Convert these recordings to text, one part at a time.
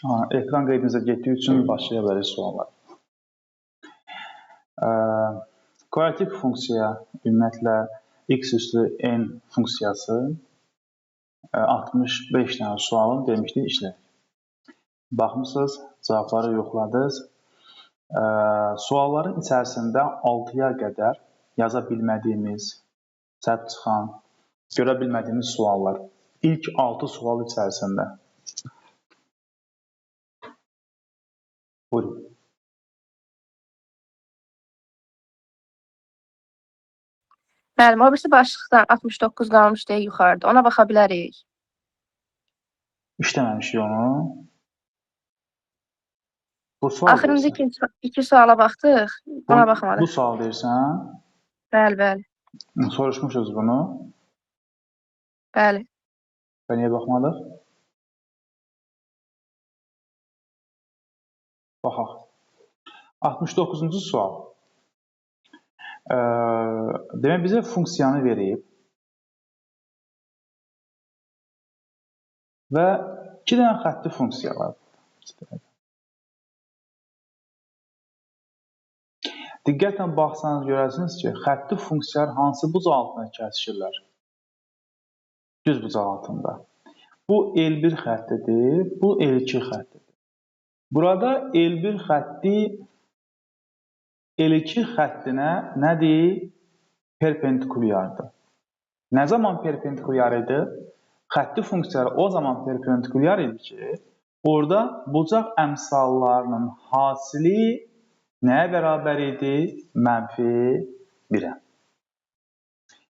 Ekran qeydinizə getdiyi üçün başlaya bilərik suallar. Kvadratik funksiya, ümumiyyətlə x üstü n funksiyası 65 dənə sualın demişdik işlədik. Baxmışsınız, cavabları yoxladınız. Sualların içərisində 6-ya qədər yaza bilmədiyimiz, səhv çıxan, görə bilmədiyimiz suallar. İlk 6 sual içərisində. Buyurun. Müəllim, o birisi başlıqdan 69 qalmış deyə yuxarıda. Ona baxa bilərik. İşləməmişik onu. Bu sual Axırıncı iki suala baxdıq. Ona baxmadıq. Bu sual deyirsən? Bəli, bəli. Soruşmuşuz bunu. Bəli. Və niyə baxmadıq? Baxaq. 69-cu sual. Demək, bizə funksiyanı verib və 2 dənə xətti funksiya var. Diqqətlə baxsanız görərsiniz ki, xətti funksiyalar hansı bucaq altında kəsişirlər? Düz bucaq altında. Bu L1 xəttidir, bu L2 xəttidir. Burada L1 xətti L2 xəttinə nədir? Perpendikulyardır. Nə zaman perpendikulyar idi? Xətti funksiyalar o zaman perpendikulyar idi ki, orada bucaq əmsallarının hasili nəyə bərabər idi? -1-ə.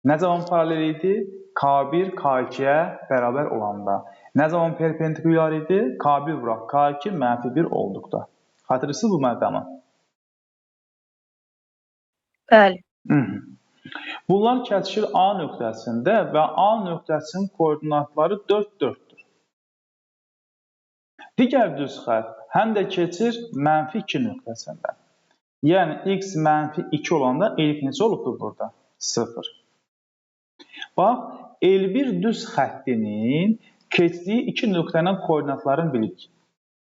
Nə zaman paralel idi? K1, K2-yə bərabər olanda. Nə zaman perpendikulyar idi? K1 vuraq, K2 -1 olduqda. Xatırlısınız bu məqamı? Bəli. Bunlar kəsişir A nöqtəsində və A nöqtəsinin koordinatları 4, 4-dür. Digər düz xətt həm də keçir -2 nöqtəsində. Yəni, x -2 olanda L2 neçə olubdur burada? 0. Bax, L1 düz xəttinin keçdiyi 2 nöqtənin koordinatlarını bilirik.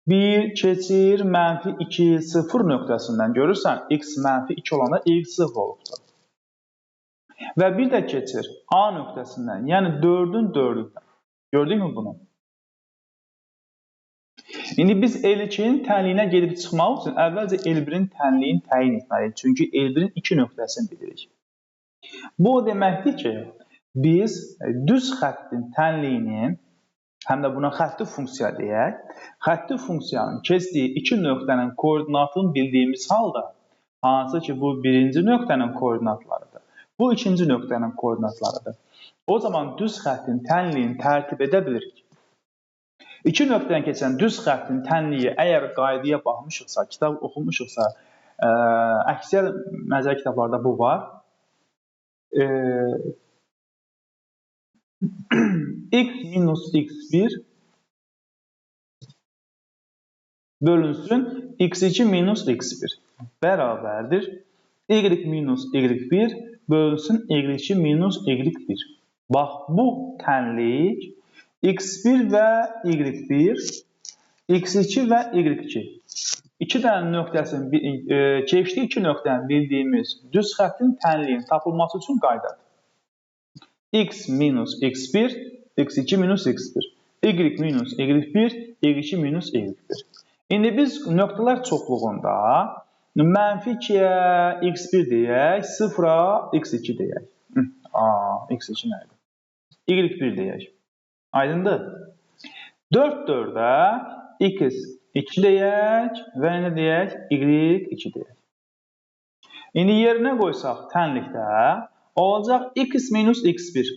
1 keçir -2, 0 nöqtəsindən görürsən, x -2 olanda L2 0 olubdur. Və bir də keçir A nöqtəsindən, yəni 4-ün 4-ündən. Gördük mü bunu? İndi biz L2-nin tənliyinə gedib çıxmaq üçün əvvəlcə L1-in tənliyini təyin etməliyik. Çünki L1-in 2 nöqtəsini bilirik. Bu o deməkdir ki, biz düz xəttin tənliyinin, həm də buna xətti funksiya deyək, xətti funksiyanın keçdiyi 2 nöqtənin koordinatını bildiyimiz halda, hansı ki bu birinci nöqtənin koordinatlarıdır, bu ikinci nöqtənin koordinatlarıdır. O zaman düz xəttin tənliyini tərtib edə bilirik. 2 nöqtədən keçən düz xəttin tənliyi əgər qaydaya baxmışıqsa, kitab oxumuşuqsa, əksər nəzər kitablarda bu var. X minus x1 bölünsün x2 minus x1 bərabərdir. Y minus y1 bölünsün y2 minus y1. Bax, bu tənlik x1 və y1, x2 və y2. İki dənə nöqtəsinin, keçdiyi 2 nöqtənin bildiyimiz düz xəttin tənliyinin tapılması üçün qaydadır. X minus x1, x2 minus x1, y minus y1, y2 minus y1. İndi biz nöqtələr çoxluğunda -2-yə x1 deyək, 0-a x2 deyək. X2 nə idi? Y1 deyək. Aydındır? 4, 4-ə x2 deyək və nə deyək? Y2 deyək. İndi yerinə qoysaq tənlikdə olacaq x minus x1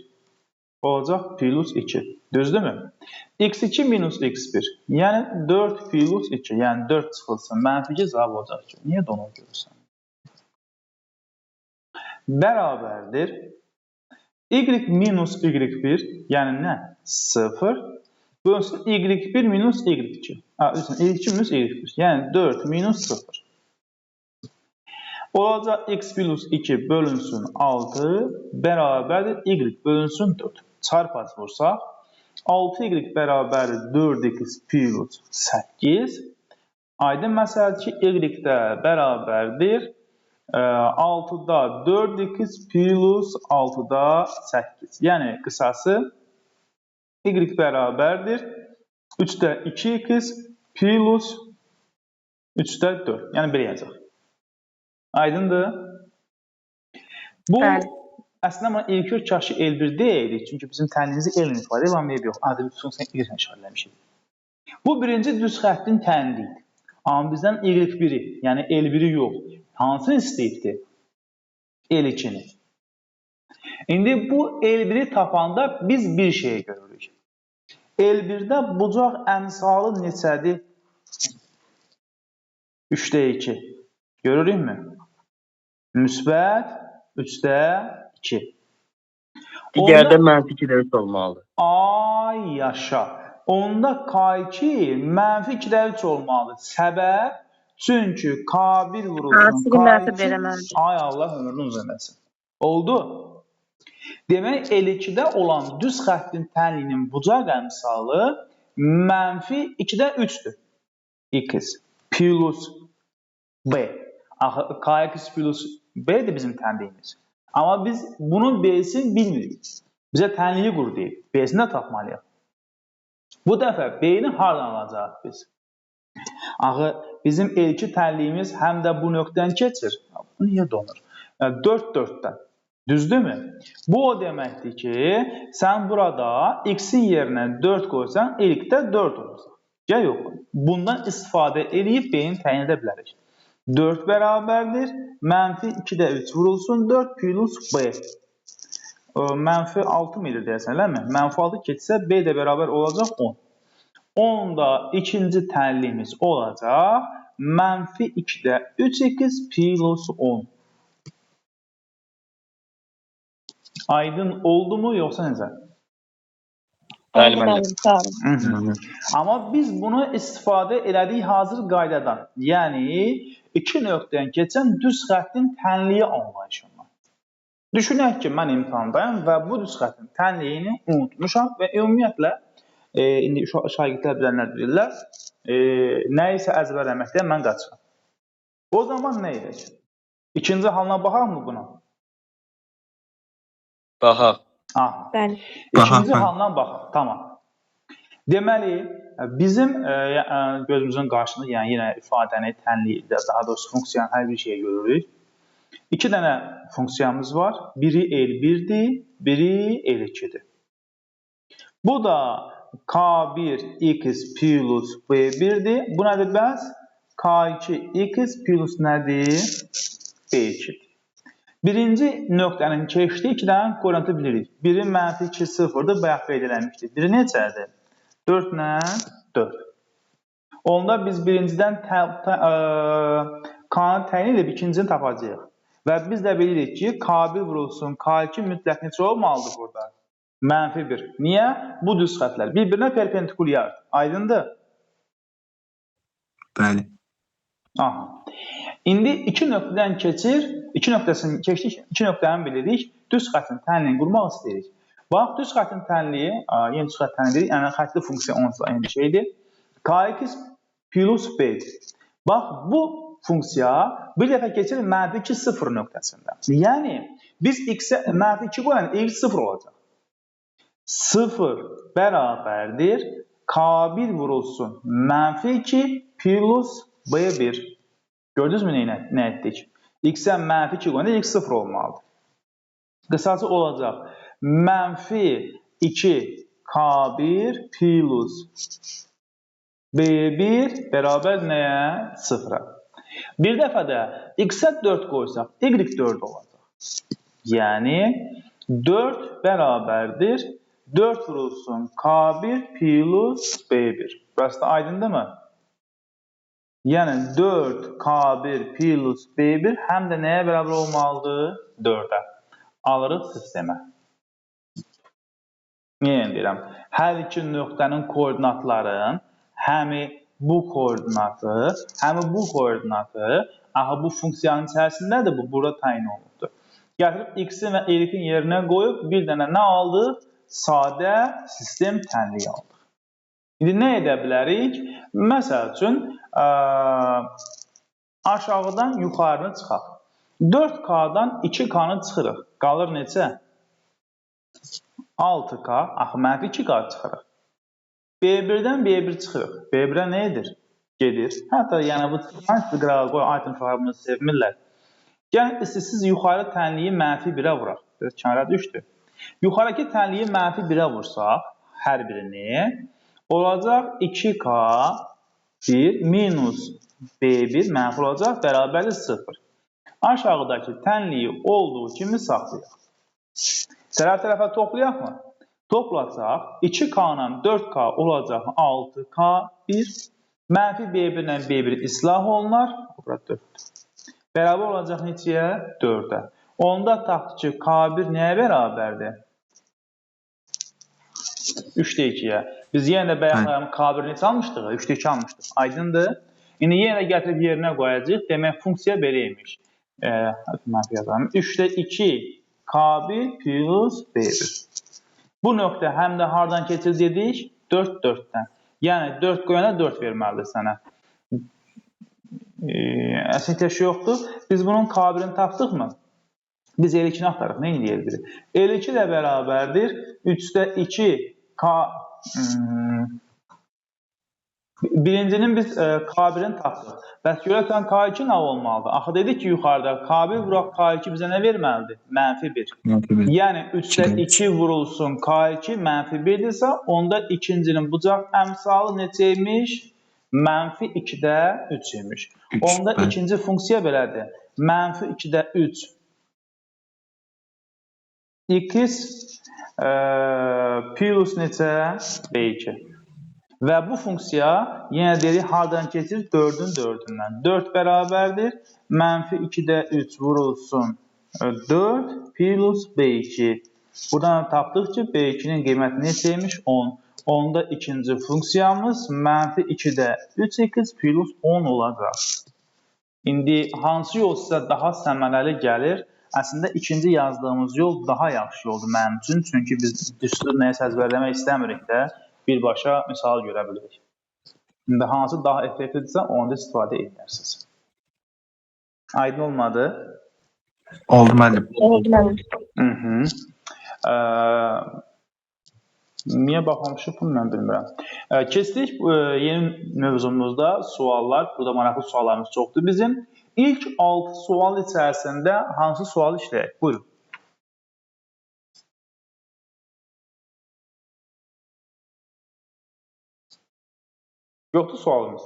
olacaq plus 2. Düzdürmü? x2 minus x1 yəni 4 plus 2 yəni 4 çıxılsın. -2 cavab olacaq ki. Niyə də onu görürsən? Bərabərdir. Y minus y1 yəni nə? 0 bölünsün y1 minus y2. Y2 minus y1 yəni 4 minus 0. Olacaq x plus 2 bölünsün 6 bərabərdir y bölünsün 4. Çarpaz vursaq 6y bərabərdir 4x plus 8. Aydın məsələ ki, y də bərabərdir 6-da 4x plus 6-da 8. Yəni, qısası y bərabərdir 3-də 2x plus 3-də 4. Yəni, belə yazacaq. Aydındır. Bu, Bəli. əslində buna ilk kaşı L1 deyirik. Çünki bizim tənliyimizi L-in ifadə edə yox. Adi bir funksiya Y-lə işarələmişik. Bu, birinci düz xəttin tənliyidir. Amma bizdən Y1-i, yəni L1-i yox. Hansını istəyibdir? L2-ni. İndi bu L1-i tapanda biz bir şeyi görürük. L1-də bucaq əmsalı neçədir? 3-də 2. Görürükmü? Müsbət 3-də 2. Digərdə mənfi 2-də 3 olmalıdır. Ay yaşa. Onda K2 mənfi 2-də 3 olmalıdır. Səbəb? Çünki K1 vurulsun. K2... Ay Allah ömrünü uzun eləsin. Oldu. Demək, L2-də olan düz xəttin tənliyinin bucaq əmsalı mənfi 2-də 3-dür. X plus B. Kx plus B'dir bizim tənliyimiz. Amma biz bunun B'sini bilmirik. Bizə tənliyi qur deyil. B'sini də tapmalıyıq. Bu dəfə B'ni hardan alacaq biz? Axı, bizim L2 tənliyimiz həm də bu nöqtədən keçir. Bu niyə donur? 4-4-dən. Düzdürmü? Bu o deməkdir ki, sən burada X-in yerinə 4 qoysan, L2-də 4 olacaq. Ya yox, bundan istifadə edib B'ni təyin edə bilərik. 4 bərabərdir. Mənfi 2-də 3 vurulsun. 4 plus B. Mənfi 6 mıydı deyəsən, eləmi? Mənfi 6 keçsə B də bərabər olacaq 10. 10 da ikinci tənliyimiz olacaq. Mənfi 2-də 3x plus 10. Aydın oldu mu, yoxsa necə? Bəli, bəli. Amma biz bunu istifadə elədik hazır qaydadan. Yəni, iki nöqtədən keçən düz xəttin tənliyi anlayışından. Düşünək ki, mən imtahandayım və bu düz xəttin tənliyini unutmuşam və ümumiyyətlə, indi şagirdlər bilənlər bilirlər, nə isə əzbərləməkdən mən qaçıram. O zaman nə edək? İkinci halına baxaq mı buna? Baxaq. Bəli. İkinci halından baxaq. Tamam. Deməli, bizim gözümüzün qarşısında, yəni yenə ifadəni, tənliyi, daha doğrusu funksiyanın hər bir şeyi görürük. İki dənə funksiyamız var. Biri L1-dir, biri L2-dir. Bu da K1x plus B1-dir. Bu nədir bəs? K2x plus nədir? B2-dir. Birinci nöqtənin keçdiyi iki dənə koordinatı bilirik. Biri mənfi 2, 0-dır, bayaq qeyd eləmişdik. Biri neçədir? 4 ilə 4. Onda biz birincidən K-nı təyin edib ikincini tapacağıq. Və biz də bilirik ki, K1 vurulsun, K2 mütləq neçə olmalıdır burada? Mənfi 1. Niyə? Bu düz xətlər bir-birinə perpendikulyar. Aydındır? Bəli. Aha. İndi iki nöqtədən keçir, iki nöqtəsini keçdik, iki nöqtəni bilirik, düz xəttin tənliyini qurmaq istəyirik. Bax, düz xəttin tənliyi, yeni düz xəttin tənliyi, yəni xəttli funksiya onsuz eyni şeydir. Kx plus b-dir. Bax, bu funksiya bir dəfə keçir mənfi 2, 0 nöqtəsində. Yəni, biz x-ə mənfi 2 qoyan x 0 olacaq. 0 bərabərdir, K1 vurulsun, mənfi 2 plus b1. Gördünüzmü nə etdik? X-ə mənfi 2 qoyanda x 0 olmalıdır. Qısası olacaq. Mənfi 2 K1 plus B1 bərabər nəyə? 0-a. Bir dəfə də x-ə 4 qoysaq, y 4 olacaq. Yəni, 4 bərabərdir. 4 vurulsun K1 plus B1. Burası da aydındır mı? Yəni 4 K1 plus B1 həm də nəyə bərabər olmalıdır? 4-ə. Alırıq sistemə. Yəni deyirəm, hər iki nöqtənin koordinatların həmi bu koordinatı, həmi bu koordinatı, aha bu funksiyanın içərisindədir, bu burada təyin olunubdur. Gətirib x-in və y-in yerinə qoyub bir dənə nə aldıq? sadə sistem tənliyi aldıq. İndi nə edə bilərik? Məsəl üçün, aşağıdan yuxarını çıxaq. 4K-dan 2K-nı çıxırıq. Qalır neçə? 6K, axı mənfi 2K çıxırıq. B1-dən B1 çıxırıq. B1-ə nə edir? Gedir. Hətta yəni bu qırağa qoy, item uşaqlarımızı sevmirlər. Gəlin, istəsiz yuxarı tənliyi mənfi 1-ə vuraq. Kənara düşdü. Yuxarıki tənliyi mənfi 1-ə vursaq, hər birini, olacaq 2K 1 minus B1 mənfi olacaq, bərabərdir 0. Aşağıdakı tənliyi olduğu kimi saxlayaq. Tərəf-tərəfə toplayaq mı? Toplasaq, 2K-la 4K olacaq 6K 1. Mənfi B1 ilə B1 islah olunar. Bərabər olacaq neçəyə? 4-ə. Onda tapdıq ki, K1 nəyə bərabərdir? 3-də 2-yə. Biz yenə də bəyəxlərim K1 neçə almışdıq? 3-də 2 almışdıq. Aydındır. İndi yenə də gətirib yerinə qoyacaq. Demək, funksiya beləymiş. 3-də 2 K1 plus B1. Bu nöqtə həm də hardan keçir dedik? 4, 4-dən. Yəni 4 qoyana 4 verməlidir sənə. Əslində şey yoxdur. Biz bunun K1-ini tapdıqmı? Biz L2-ni axtarıq. Nə edə bilir? L2 də bərabərdir. 3-də 2 K... Birincinin biz K1-ini tapdıq. Bəs görəkən K2 nə olmalıdır? Axı dedik ki, yuxarıda K1 vuraq K2 bizə nə verməlidir? Mənfi 1. Yəni 3-də 2 vurulsun K2 mənfi 1-dirsə, onda ikincinin bucaq əmsalı neçəymiş? Mənfi 2-də 3 imiş. Onda ikinci funksiya belədir. Mənfi 2-də 3 x plus neçə? B2. Və bu funksiya, yenə deyirik, hardan keçir? 4-ün 4-ündən. 4 bərabərdir. Mənfi 2-də 3 vurulsun 4 plus B2. Buradan tapdıq ki, B2-nin qiyməti neçəymiş? 10. Onda ikinci funksiyamız mənfi 2-də 3x plus 10 olacaq. İndi hansı yol sizə daha səmərəli gəlir? Əslində, ikinci yazdığımız yol daha yaxşı yoldur mənim üçün. Çünki biz düstur nəyə əzbərləmək istəmirik də. Birbaşa misal görə bilirik. İndi hansı daha effektivdirsə, onda istifadə edərsiniz. Aydın olmadı? Oldu müəllim. Oldu müəllim. Niyə baxmamışıq bunu mən bilmirəm. Keçdik yeni mövzumuzda suallar. Burada maraqlı suallarımız çoxdur bizim. İlk 6 sual içərisində hansı sualı işləyək? Buyurun. Yoxdur sualımız.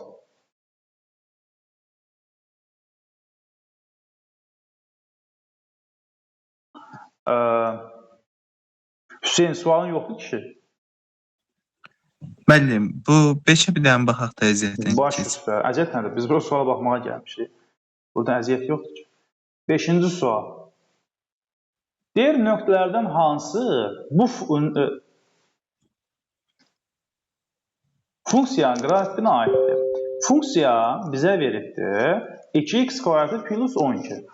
Hüseyin, sualın yoxdur kişi. Müəllim, bu 5-ə bir dənə baxaq da əziyyətdən. Baş üstə. Əziyyət nədir? Biz bu suala baxmağa gəlmişik. Burada əziyyət yoxdur ki. 5-ci sual. Deyir nöqtələrdən hansı bu funksiyanın qrafikinə aiddir? Funksiya bizə veribdir 2x kvadratı plus 12.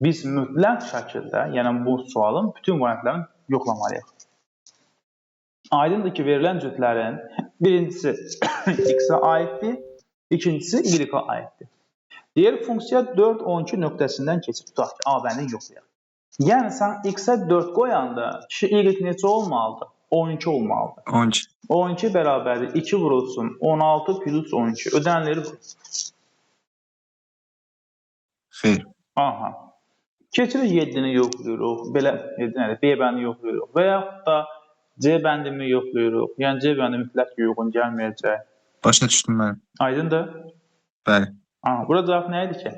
Biz mütləq şəkildə, yəni bu sualın bütün variantlarını yoxlamalıyıq. Aydındır ki, verilən cütlərin birincisi x-ə aiddir, ikincisi y-ə aiddir. Deyir, funksiya 4, 12 nöqtəsindən keçib. Tutaq ki, A bəndini yoxlayaq. Yəni, sən x-ə 4 qoyanda kişi y neçə olmalıdır? 12 olmalıdır. 12. 12 bərabərdir. 2 vurulsun. 16 plus 12. Ödənləri vurulsun. Xeyr. Aha. Keçirik 7-ni yoxlayırıq. Belə B bəndini yoxlayırıq. Və yaxud da C bəndini yoxlayırıq. Yəni C bəndi mütləq uyğun gəlməyəcək. Başa düşdüm mən. Aydındır? Bəli. Aha, burada cavab nə idi ki?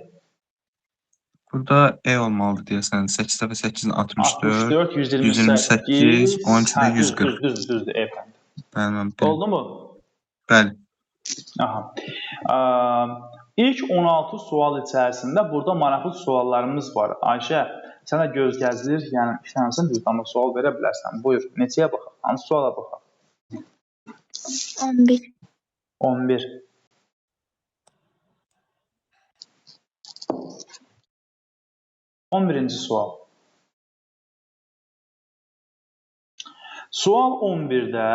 Burada E olmalıdır deyəsən. 8 dəfə 8-in 64. 64, 128, 12 də 140. Düzdür, E bəndi. Bəli. Oldu mu? Bəli. Aha. İlk 16 sual içərisində burada maraqlı suallarımız var. Ayşə, sənə göz gəzilir, yəni işlənsin düzdür, amma sual verə bilərsən. Buyur, neçəyə baxaq? Hansı suala baxaq? 11. 11. On birinci sual. Sual 11-də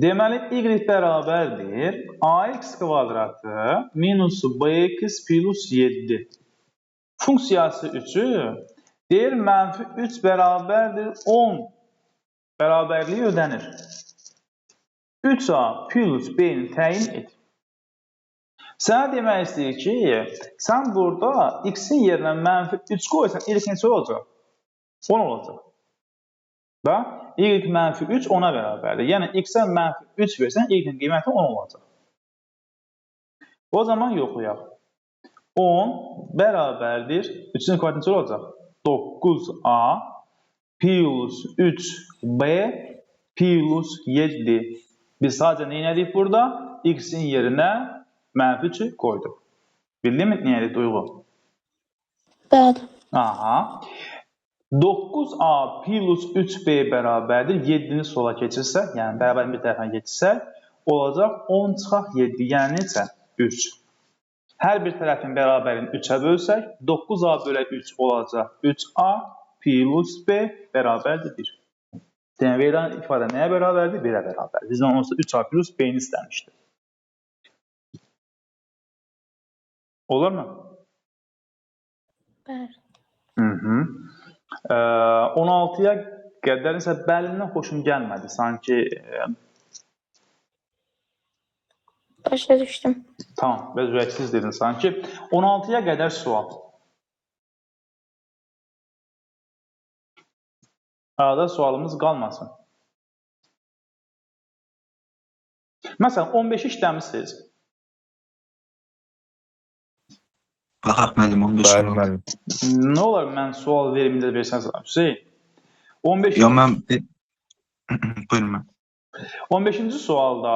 deməli y bərabərdir ax kvadratı minus bx plus 7. Funksiyası 3'ü deyir mənfi 3 bərabərdir 10 bərabərliyi ödənir. 3a plus b-ni təyin et. Sənə demək istəyir ki, sən burada x-in yerinə mənfi 3 qoysan, y neçə olacaq? 10 olacaq. Və y mənfi 3 10-a bərabərdir. Yəni x-ə mənfi 3 versən, y-in qiyməti 10 olacaq. O zaman yoxlayaq. 10 bərabərdir. 3-ün kvadratı neçə olacaq? 9a plus 3b plus 7. Biz sadəcə nə edirik burada? X-in yerinə mənfi 3'ü qoyduq. Bildin mi nə edirik Duyğu? Bəli. Aha. 9a plus 3b bərabərdir. 7-ni sola keçirsək, yəni bərabərin bir tərəfinə keçirsək, olacaq 10 çıxaq 7. Yəni neçə? 3. Hər bir tərəfin bərabərini 3-ə bölsək, 9a bölə 3 olacaq 3a plus b bərabərdir 1. Demək, verilən ifadə nəyə bərabərdir? 1-ə bərabərdir. Bizdən olsa 3a plus b-ni istəmişdir. Olur mu? Bəli. 16-ya qədər isə bəlindən xoşum gəlmədi. Sanki Başa düşdüm. tamam, biraz ürəksiz dedin sanki. 16-ya qədər sual. Arada sualımız qalmasın. Məsələn, 15-i işləmişsiniz. Baxaq müəllim 15 Bəli, oldu. müəllim. Nə olar mən sual verimində versəniz Hüseyn? 15 Yo mən buyurun mən. 15-ci sualda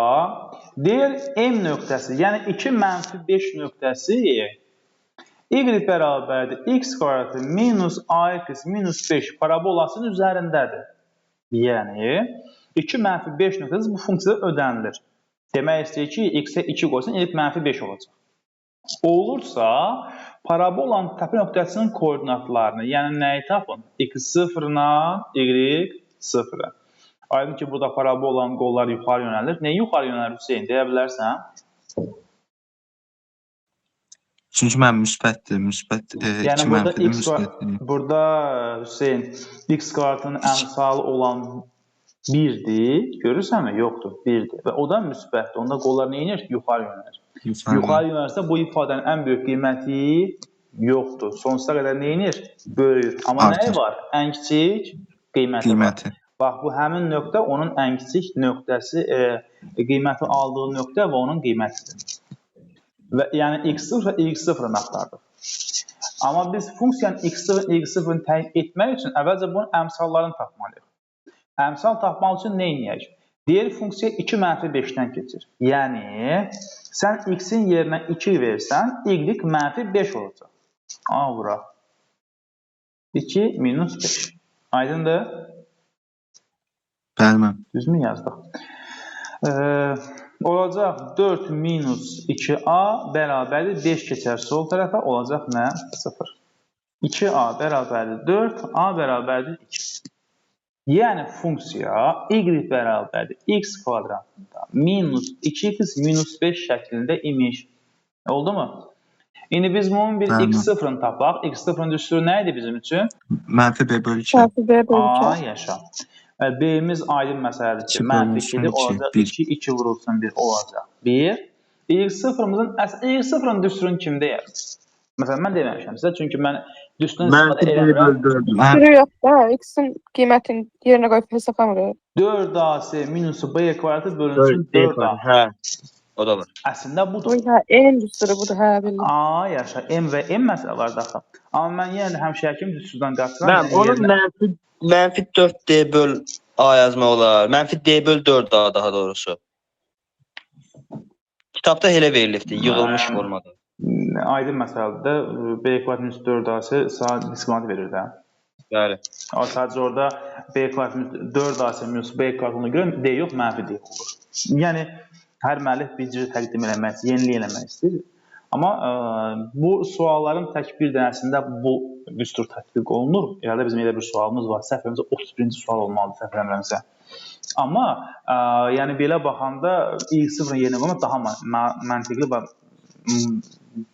deyir M nöqtəsi, yəni 2 mənfi 5 nöqtəsi y bərabərdir x kvadratı minus ax minus 5 parabolasının üzərindədir. Yəni 2 mənfi 5 nöqtəsi bu funksiyada ödənilir. Demək istəyir ki, x-ə 2 qoysan, y mənfi 5 olacaq. Olursa, parabolanın təpə nöqtəsinin koordinatlarını, yəni nəyi tapın? x0-la y0-a. Aydın ki, burada parabolanın qolları yuxarı yönəlir. Nə yuxarı yönəlir Hüseyin? Deyə bilərsən? Çünki mən müsbətdir, müsbət 2 Yəni burada mənfidir, x müsbətdir. burada Hüseyin x kvadratının əmsalı olan 1-dir. Görürsənmi? Yoxdur, 1-dir. Və o da müsbətdir. Onda qollar nə edir? Yuxarı yönəlir. Yuxarı yönəlirsə bu ifadənin ən böyük qiyməti yoxdur. Sonsuza qədər nə edir? Böyür. Amma nəyi var? Ən kiçik qiyməti var. Bax, bu həmin nöqtə onun ən kiçik nöqtəsi, qiyməti aldığı nöqtə və onun qiymətidir. Və yəni x0 və y0-ın axtardıq. Amma biz funksiyanın x0 və y0-ını təyin etmək üçün əvvəlcə bunun əmsallarını tapmalıyıq. Əmsal tapmaq üçün nə edəyək? Deyir funksiya 2 mənfi 5-dən keçir. Yəni, sən x-in yerinə 2 versən, y mənfi 5 olacaq. A, bura. 2 minus 5. Aydındır? Bəli, mən. Düzmü yazdıq? Olacaq 4 minus 2a bərabərdir 5 keçər sol tərəfə, olacaq nə? 0. 2a bərabərdir 4, a bərabərdir 2. Yəni funksiya y bərabərdir x kvadratında minus 2x minus 5 şəklində imiş. Oldu mu? İndi biz bunun bir x0-ını tapaq. X0-ın düsturu nə idi bizim üçün? Mənfi b bölü 2. Mənfi b bölü 2. A, yaşa. B-imiz aydın məsələdir ki, mənfi 2-dir, olacaq 2, 2 vurulsun 1, olacaq 1. Y0-ın düsturunu kim deyər? Məsələn, mən deməmişəm sizə, çünki mən düsturunu istifadə eləmirəm. Düsturu yox da, x-in qiymətini yerinə qoyub hesablamırıq. 4ac minus b kvadratı bölünsün 4a. Hə, o da var. Əslində budur. M düsturu budur, hə, bildim. A, yaşa, M və M məsələ var daxil. Amma mən yenə də həmişəkim düsturdan qaçıram. Mən onun mənfi 4D böl A yazmaq olar. Mənfi D böl 4A daha doğrusu. Kitabda elə verilibdir, yığılmış formada. Aydın məsələdir. B kvadrat minus 4AC saat diskriminant verir də. Bəli. Sadəcə orada B kvadrat minus 4AC minus B kvadratına görə D yox, mənfi D olur. Yəni, hər müəllif bir cür təqdim eləmək, yenilik eləmək istəyir. Amma bu sualların tək bir dənəsində bu düstur tətbiq olunur. Yəni bizim elə bir sualımız var. Səhv eləmirəmsə 31-ci sual olmalıdır, səhv eləmirəmsə. Amma yəni belə baxanda x0-ın yerinə qoymaq daha məntiqli və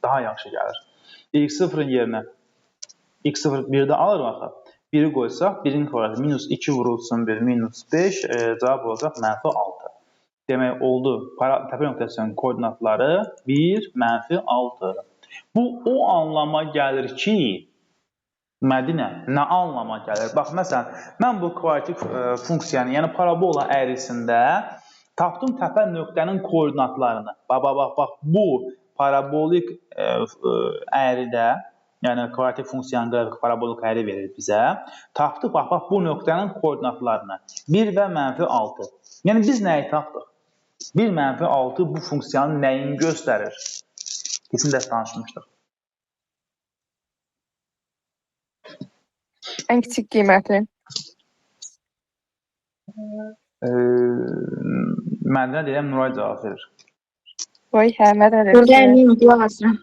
daha yaxşı gəlir. x0-ın yerinə x0 1-də alırıq axı. 1-i qoysaq, 1-in kvadratı minus 2 vurulsun 1, minus 5, cavab olacaq mənfi 6. Demək oldu, təpə nöqtəsinin koordinatları 1, mənfi 6. Bu o anlama gəlir ki, Mədinə, nə anlama gəlir? Bax, məsələn, mən bu kvadratik funksiyanı, yəni parabola əyrisində tapdım təpə nöqtənin koordinatlarını. Bax, bu parabolik əyridə, yəni kvadratik funksiyanın qrafik parabolik əyri verir bizə. Tapdıq, bax, bu nöqtənin koordinatlarını. 1 və mənfi 6. Yəni, biz nəyi tapdıq? 1 mənfi 6 bu funksiyanın nəyini göstərir? Keçin dərs danışmışdıq. Ən kiçik qiyməti. Mədinə deyirəm, Nuray cavab verir. Vay, hə, mədən Buradayım, qulaq asıram.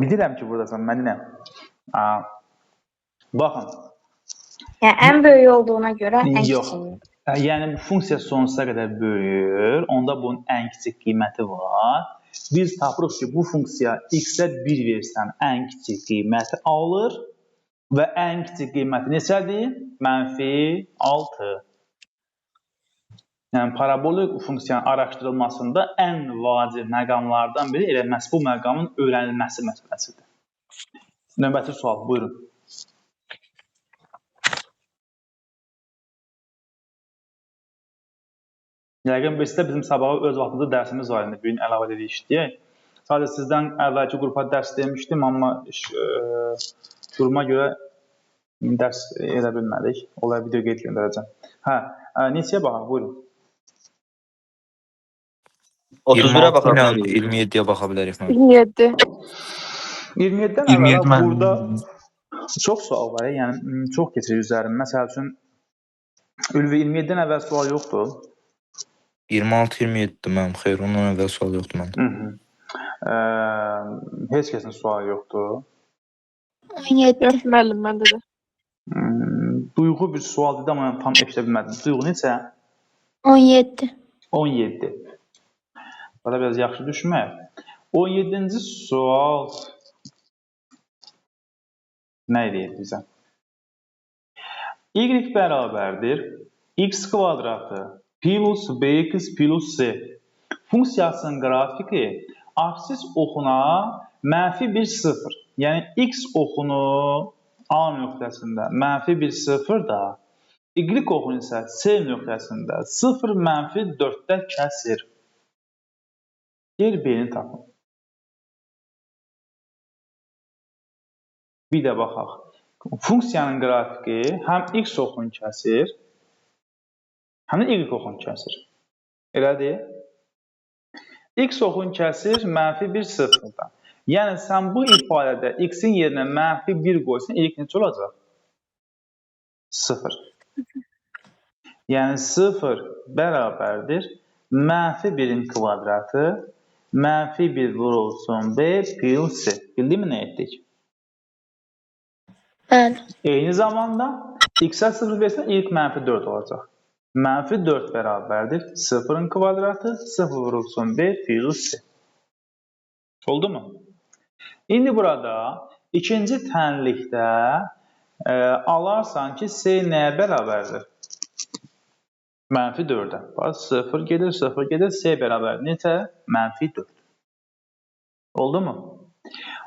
Bilirəm ki, buradasın, Mədinə. Baxın. Yəni, ən böyük olduğuna görə ən Yox. kiçik. Yəni, bu funksiya sonsuza qədər böyüyür. Onda bunun ən kiçik qiyməti var. Biz tapırıq ki, bu funksiya x-ə 1 versən ən kiçik qiyməti alır və ən kiçik qiyməti neçədir? Mənfi 6. Yəni, parabolik funksiyanın araşdırılmasında ən vacib məqamlardan biri elə məhz bu məqamın öyrənilməsi məsələsidir. Növbəti sual, buyurun. Yəqin birisi bizim sabaha öz vaxtımızda dərsimiz var indi, bugün əlavə edirik işləyək. Sadəcə sizdən əvvəlki qrupa dərs demişdim, amma duruma görə dərs edə bilmədik. Onlara video qeyd göndərəcəm. Hə, neçəyə baxaq, buyurun. 31-ə baxa 26 bilərik. ilə 27-yə baxa bilərik. 27. 27-dən 27 əvvəla mən- burada çox sual var, yəni çox keçir üzərim. Məsəl üçün, Ülvi 27-dən əvvəl sual yoxdur. 26-27-dir mənim, xeyr, ondan əvvəl sual yoxdur məndə. Heç kəsin sualı yoxdur. 17. Yox, müəllim, məndə də. Duyğu bir sual dedi, amma tam eşidə bilmədim. Duyğu neçə? 17. 17. Burada biraz yaxşı düşmək. 17-ci sual nə deyir bizə? Y bərabərdir x kvadratı plus bx plus c funksiyasının qrafiki absis oxuna mənfi 1, 0. Yəni, x oxunu A nöqtəsində mənfi 1, 0 da, y oxunu isə C nöqtəsində 0, mənfi 4-də kəsir. Yer B-ni tapın. Bir də baxaq. Funksiyanın qrafiki həm x oxunu kəsir, həm də y oxunu kəsir. Elədir? X oxunu kəsir mənfi 1, 0-dan. Yəni, sən bu ifadədə x-in yerinə mənfi 1 qoysan, y necə olacaq? 0. Yəni, 0 bərabərdir mənfi 1-in kvadratı, mənfi 1 vurulsun b plus c. Bildin mi nə etdik? Bəli. Eyni zamanda x-ə 0 versən, y mənfi 4 olacaq. Mənfi 4 bərabərdir 0-ın kvadratı, 0 vurulsun b plus c. Oldu mu? İndi burada ikinci tənlikdə alarsan ki, c nəyə bərabərdir? Mənfi 4-ə. Bax, 0 gedir, 0 gedir, c bərabər neçə? Mənfi 4. Oldu mu?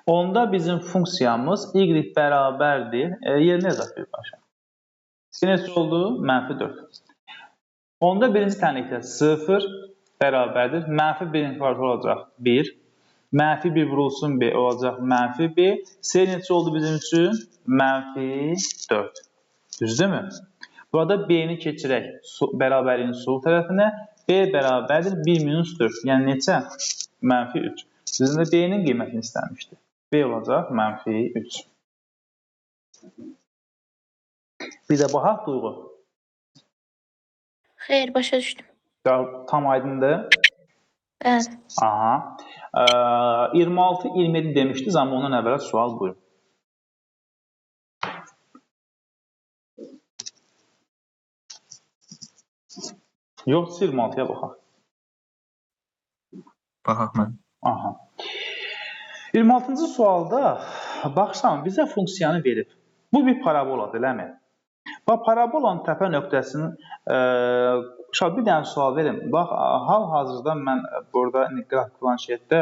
Onda bizim funksiyamız y bərabərdir. Yerinə yazaq birbaşa. C neçə oldu? Mənfi 4. Onda birinci tənlikdə 0 bərabərdir. Mənfi 1-in kvadratı olacaq 1. Mənfi 1 vurulsun b olacaq mənfi b. C neçə oldu bizim üçün? Mənfi 4. Düzdürmü? Burada b-ni keçirək bərabərin sol tərəfinə. B bərabərdir 1 minus 4. Yəni neçə? Mənfi 3. Sizin də b-nin qiymətini istəmişdir. B olacaq mənfi 3. Bir də baxaq Duyğu. Xeyr, başa düşdüm. Tam aydındır. Bəli. Aha. 26-27 demişdiniz, amma ondan əvvələ sual buyurun. Yox, 26-ya baxaq. Baxaq mən. Aha. 26-cı sualda baxsan bizə funksiyanı verib. Bu bir paraboladır, eləmi? Bax, parabolanın təpə nöqtəsinin bir dənə sual verim. Bax, hal-hazırda mən burada qrafik planşetdə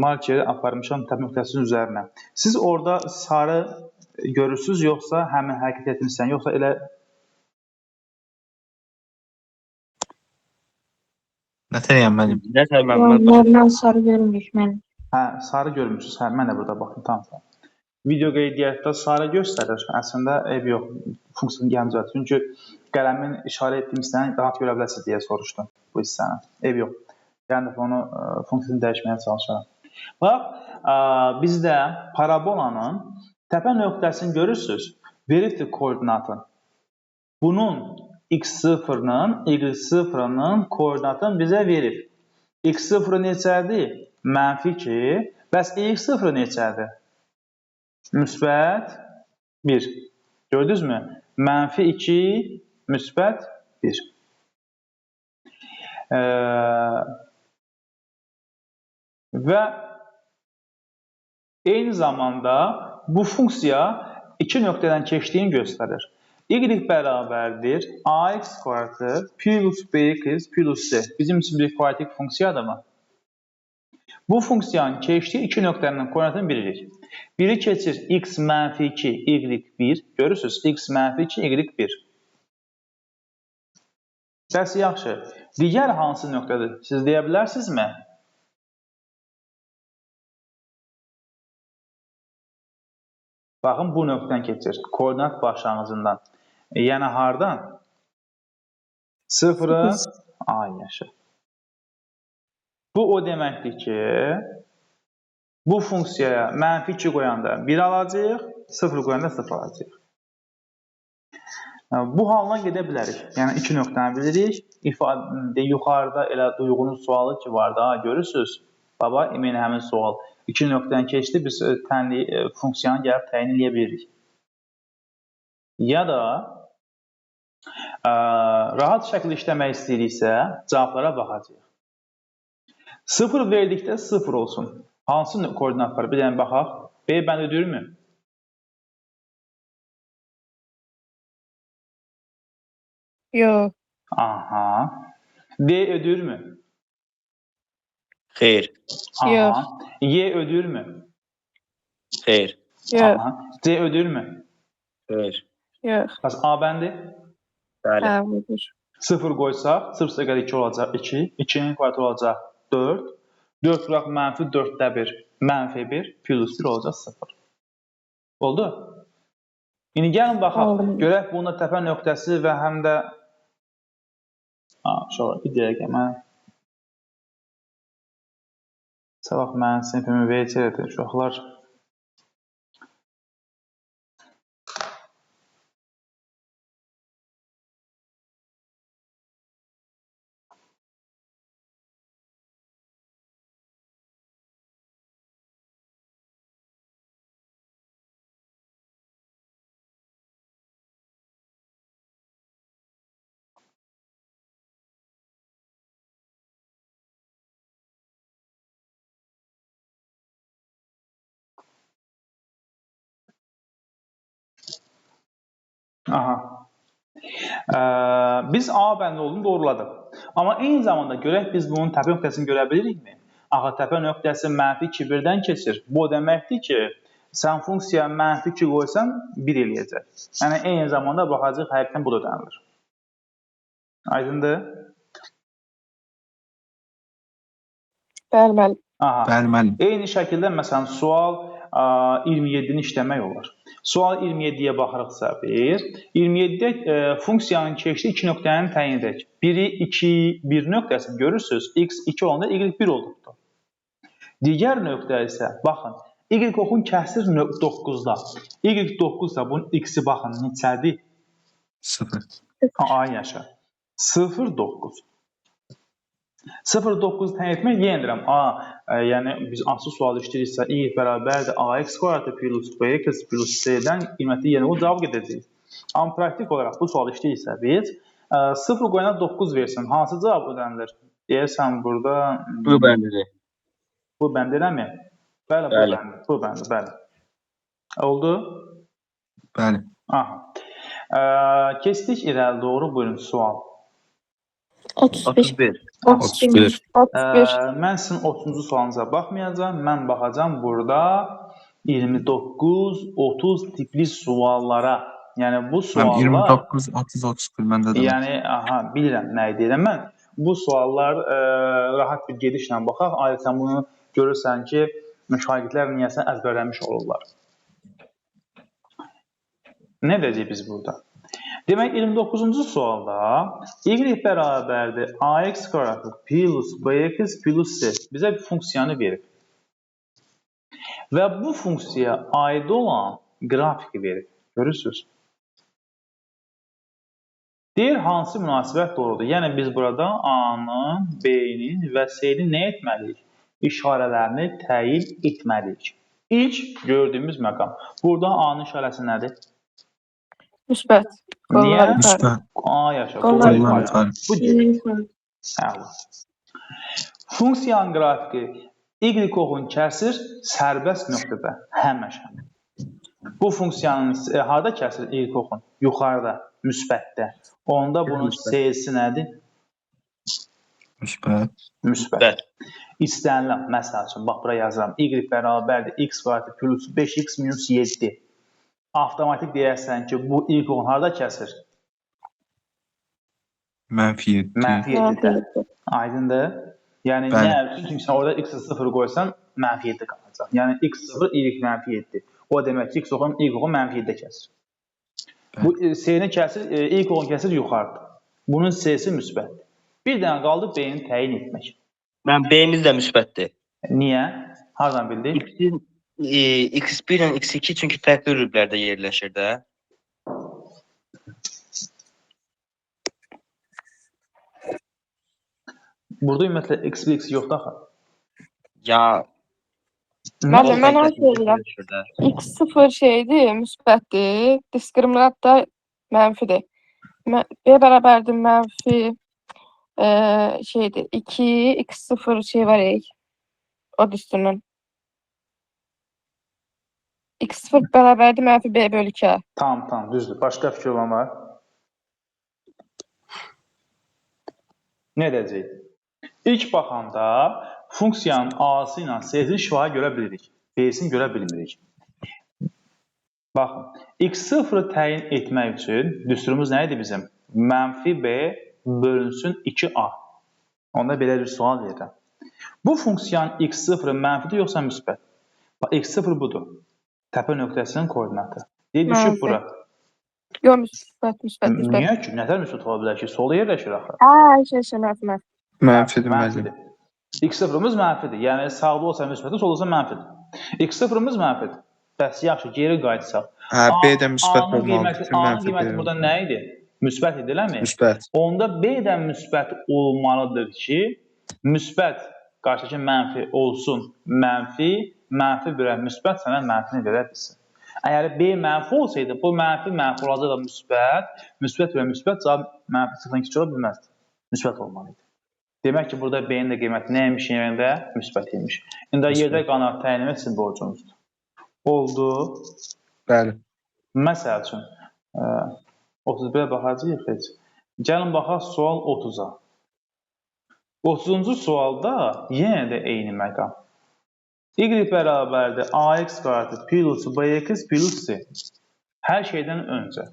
markeri aparmışam təpə nöqtəsinin üzərinə. Siz orada sarı görürsünüz, yoxsa həmin hərəkət etmişsən, yoxsa elə... Nətəliyəm mənim? Nətər Məmməd? Mən sarı görmüş mən. Hə, sarı görmüşsünüz. Hə, mən də burada baxın, tamam. Video qeydiyyatda sarı göstərir. Əslində ev yox, funksiyanın gəlməcədir. Çünki qələmin işarə etdiyim hissəni rahat görə bilərsiniz deyə soruşdum bu hissəni. Ev yox. Yəni dəfə onu funksiyasını dəyişməyə çalışaram. Bax, bizdə parabolanın təpə nöqtəsini görürsünüz. Veribdir koordinatın. Bunun x0-nın, y0-nın koordinatını bizə verib. x0 neçədir? -2. Bəs y0 neçədir? Müsbət 1. Gördünüzmü? -2, müsbət 1. Və eyni zamanda bu funksiya iki nöqtədən keçdiyini göstərir. Y bərabərdir ax kvadratı plus bx plus c. Bizim üçün bir kvadratik funksiyadır mı? Bu funksiyanın keçdiyi iki nöqtənin koordinatını bilirik. Biri keçir x -2, y1. Görürsünüz? X -2, y1. Bəs yaxşı. Digər hansı nöqtədir? Siz deyə bilərsinizmi? Baxın, bu nöqtədən keçir. Koordinat başlanğıcından. Yəni, hardan? 0-ı A yaşa. Bu o deməkdir ki, bu funksiyaya -2 qoyanda 1 alacaq, 0 qoyanda 0 alacaq. Bu halına gedə bilərik. Yəni, iki nöqtəni bilirik. Yuxarıda elə duyğunun sualı ki var da, görürsünüz. Baba, emin həmin sual. İki nöqtəni keçdi, biz funksiyanı gəlib təyin edə bilirik. Ya da rahat şəkildə işləmək istəyiriksə, cavablara baxacaq. 0 verdikdə 0 olsun. Hansı koordinat var? Bir dənə baxaq. B bənd ödürmü? Yox. Aha. D ödürmü? Xeyr. Yox. Aha. Y ödürmü? Xeyr. Yox. Aha. C ödürmü? Xeyr. Yox. Bəs A bəndi? Bəli. Hə, budur. 0 qoysaq, 0 qədər 2 olacaq 2. 2-nin kvadratı olacaq 4. 4 bıraq -4-də 1, -1, plus 1 olacaq 0. Oldu? İndi gəlin baxaq. Görək bunda təpə nöqtəsi və həm də bir dəqiqə mən sabah mənim sinifimi VC edir uşaqlar. Aha. Biz A bəndi olduğunu doğruladıq. Amma eyni zamanda görək biz bunun təpə nöqtəsini görə bilirikmi? Axı təpə nöqtəsi -2, 1-dən keçir. Bu deməkdir ki, sən funksiyaya -2 qoysan 1 eləyəcək. Yəni eyni zamanda baxacaq həqiqətən bu da ödənilir. Aydındır? Bəli, bəli. Aha. Bəli, mənim. Eyni şəkildə məsələn sual 27-ni işləmək olar. Sual 27-yə baxırıqsa biz 27-də funksiyanın keçdiyi iki nöqtəni təyin edək. Biri 2, 1 nöqtəsini görürsünüz. X 2 olanda Y 1 olubdur. Digər nöqtə isə baxın. Y oxun kəsir 9-da. Y 9-da bunun X-i baxın neçədir? 0. A yaşa. 0, 9. 0,9 təyin etmək yenə deyirəm. Yəni biz asıl sual işləyiriksə, y bərabərdir ax kvadratı plus bx plus c-dən qiyməti yenə o cavab gedəcək. Amma praktik olaraq bu sual işləyiriksə biz 0 qoyana 9 versin. Hansı cavab ödənilir? Deyəsən burada Bu bəndidir. bu bənd eləmi? Bəli, bu Bəli. bənd. Bu bənd, bəli. Oldu? Bəli. Aha. Keçdik irəli doğru. Buyurun sual. 31. 31. 31. 31. Mən sizin 30-cu sualınıza baxmayacağam. Mən baxacağım burada 29-30 tipli suallara. Yəni bu Mən suallar 29, 30, 31 məndə də var. yəni aha bilirəm nə deyirəm mən. Bu suallar rahat bir gedişlə baxaq. Adətən bunu görürsən ki, şagirdlər niyəsə əzbərləmiş olurlar. Nə edəcəyik biz burada? Demək 29-cu sualda y bərabərdir ax kvadratı plus bx plus c bizə bir funksiyanı verib. Və bu funksiyaya aid olan qrafiki verib. Görürsünüz? Deyir, hansı münasibət doğrudur? Yəni, biz burada A-nın, B-nin və C-nin nə etməliyik? İşarələrini təyin etməliyik. İlk gördüyümüz məqam. Burada A-nın işarəsi nədir? Müsbət. Niyə? Qollar yuxarı. Müsbət. A yaşa. Qollar Qollar yuxarı. yuxarı. Bu deyil. Əla. Funksiyanın qrafiki y-oxun kəsir sərbəst nöqtədə həmişə. Bu funksiyanın harada kəsir y-oxun? Yuxarıda, müsbətdə. Onda bunun C-si nədir? Müsbət. Müsbət. İstənilən, məsəl üçün, bax, bura yazıram. Y bərabərdir x kvadratı plus 5x minus 7. Avtomatik deyərsən ki, bu y-oxun harada kəsir? Mənfi 7. Mənfi 7-də. Aydındır? Yəni, Bəli. nə üçün? Çünki sən orada x-i 0 qoysan, mənfi 7 qalacaq. Yəni, x0, y mənfi 7. O demək ki, x-oxun y-oxun mənfi 7-də kəsir. Bu C-ni kəsir, y-oxun kəsir yuxarıda. Bunun C-si müsbətdir. Bir dənə qaldı B-ni təyin etmək. Mən B-miz də müsbətdir. Niyə? Hardan bildik? X1 ilə X2 çünki fərqli rüblərdə yerləşir də. Burada ümumiyyətlə x1, x yoxdur axı. Ya Müəllim, mən onu söyləyirəm. X0 şeydir, müsbətdir. Diskriminant da mənfidir. B bərabərdir mənfi şeydir. 2, x0 şey var ey. O üstündən. X0 bərabərdir mənfi B bölü 2. Tamam, düzdür. Başqa fikir olan var? Nə edəcəyik? İlk baxanda funksiyanın A-sı ilə C-sini şifahi görə bilirik. B-sini görə bilmirik. Baxın, x0-ı təyin etmək üçün düsturumuz nə idi bizim? Mənfi B bölünsün 2A. Onda belə bir sual verirəm. Bu funksiyanın x0-ı mənfidir yoxsa müsbət? Bax, x0 budur. Təpə nöqtəsinin koordinatı. Deyir, düşüb bura. Yox, müsbət. Niyə ki? Nətər müsbət ola bilər ki? Solda yerləşir axı. Mənfi. Mənfidir müəllim. X0-ımız mənfidir. Yəni, sağda olsa müsbətdir, solda olsa mənfidir. X0-ımız mənfidir. Bəs yaxşı, geri qayıtsaq. Hə, B də müsbət olmalıdır. A-nın qiyməti burada nə idi? Müsbət idi, eləmi? Müsbət. Onda B də müsbət olmalıdır ki, müsbət qarşıdakı mənfi olsun mənfi, mənfi bölən müsbət sənə mənfini verə bilsin. Əgər B mənfi olsaydı, bu mənfi olacaq da müsbət bölən müsbət cavab mənfi 0-dan kiçik ola bilməzdi. Müsbət olmalıydı. Demək ki, burada B-nin də qiyməti nəymiş yerində? Müsbət imiş. İndi yerdə qalan təyin etmək sizin borcunuzdur. Oldu. Bəli. Məsəl üçün, 31-ə baxacağıq heç. Gəlin baxaq sual 30-a. 30-cu sualda yenə də eyni məqam. Y bərabərdir ax kvadratı plus bx plus c. Hər şeydən öncə.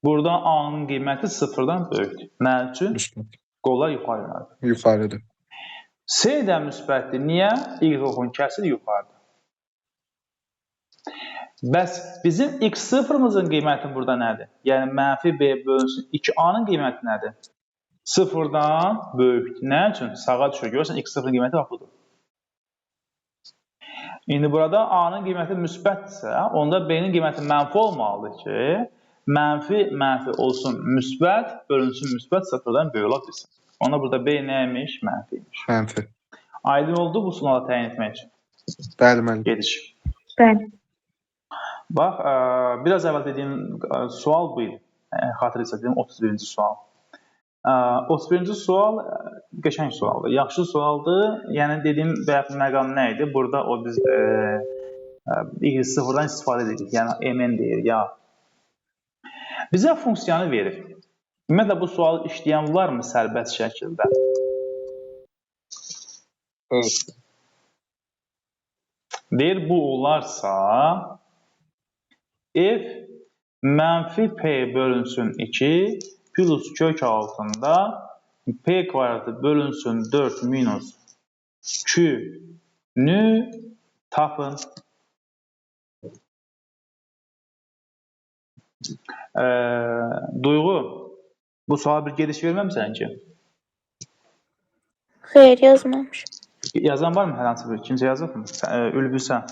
Burada A-nın qiyməti 0-dan böyükdür. Nə üçün? Müsbət. Qollar yuxarı yönəldir. Yuxarıdır. C də müsbətdir. Niyə? Y-oxun kəsir yuxarıda. Bəs bizim x0-mızın qiyməti burada nədir? Yəni, mənfi B bölünsün 2A-nın qiyməti nədir? 0-dan böyükdür. Nə üçün? Sağa düşür. Görürsən, x0-ın qiyməti bax budur. İndi burada A-nın qiyməti müsbətdirsə, onda B-nin qiyməti mənfi olmalıdır ki, mənfi olsun müsbət, bölünsün müsbət 0-dan böyük ola bilsin. Onda burada B nəymiş? Mənfiymiş. Mənfi. Aydın oldu bu sualı təyin etmək üçün. Bəli müəllim. Gediş. Bəli. Bax, biraz əvvəl dediyim sual bu idi. Xatırlayırsa dediyim 31-ci sual. 31-ci sual qəşəng sualdır, yaxşı sualdır. Yəni dediyim bayaq məqam nə idi? Burada o biz y0-dan istifadə edirik. Yəni mn deyir ya. Bizə funksiyanı verir. Ümumiyyətlə bu sualı işləyən varmı sərbəst şəkildə? Evet. Deyir bu olarsa f mənfi p bölünsün 2 plus kök altında p kvadratı bölünsün 4 minus q-nü tapın. Duyğu, bu suala bir gediş verməmsən ki? Xeyr, yazmamışım. Yazan var mı hər hansı bir? Kimsə yazıb mı? Ülbüsən.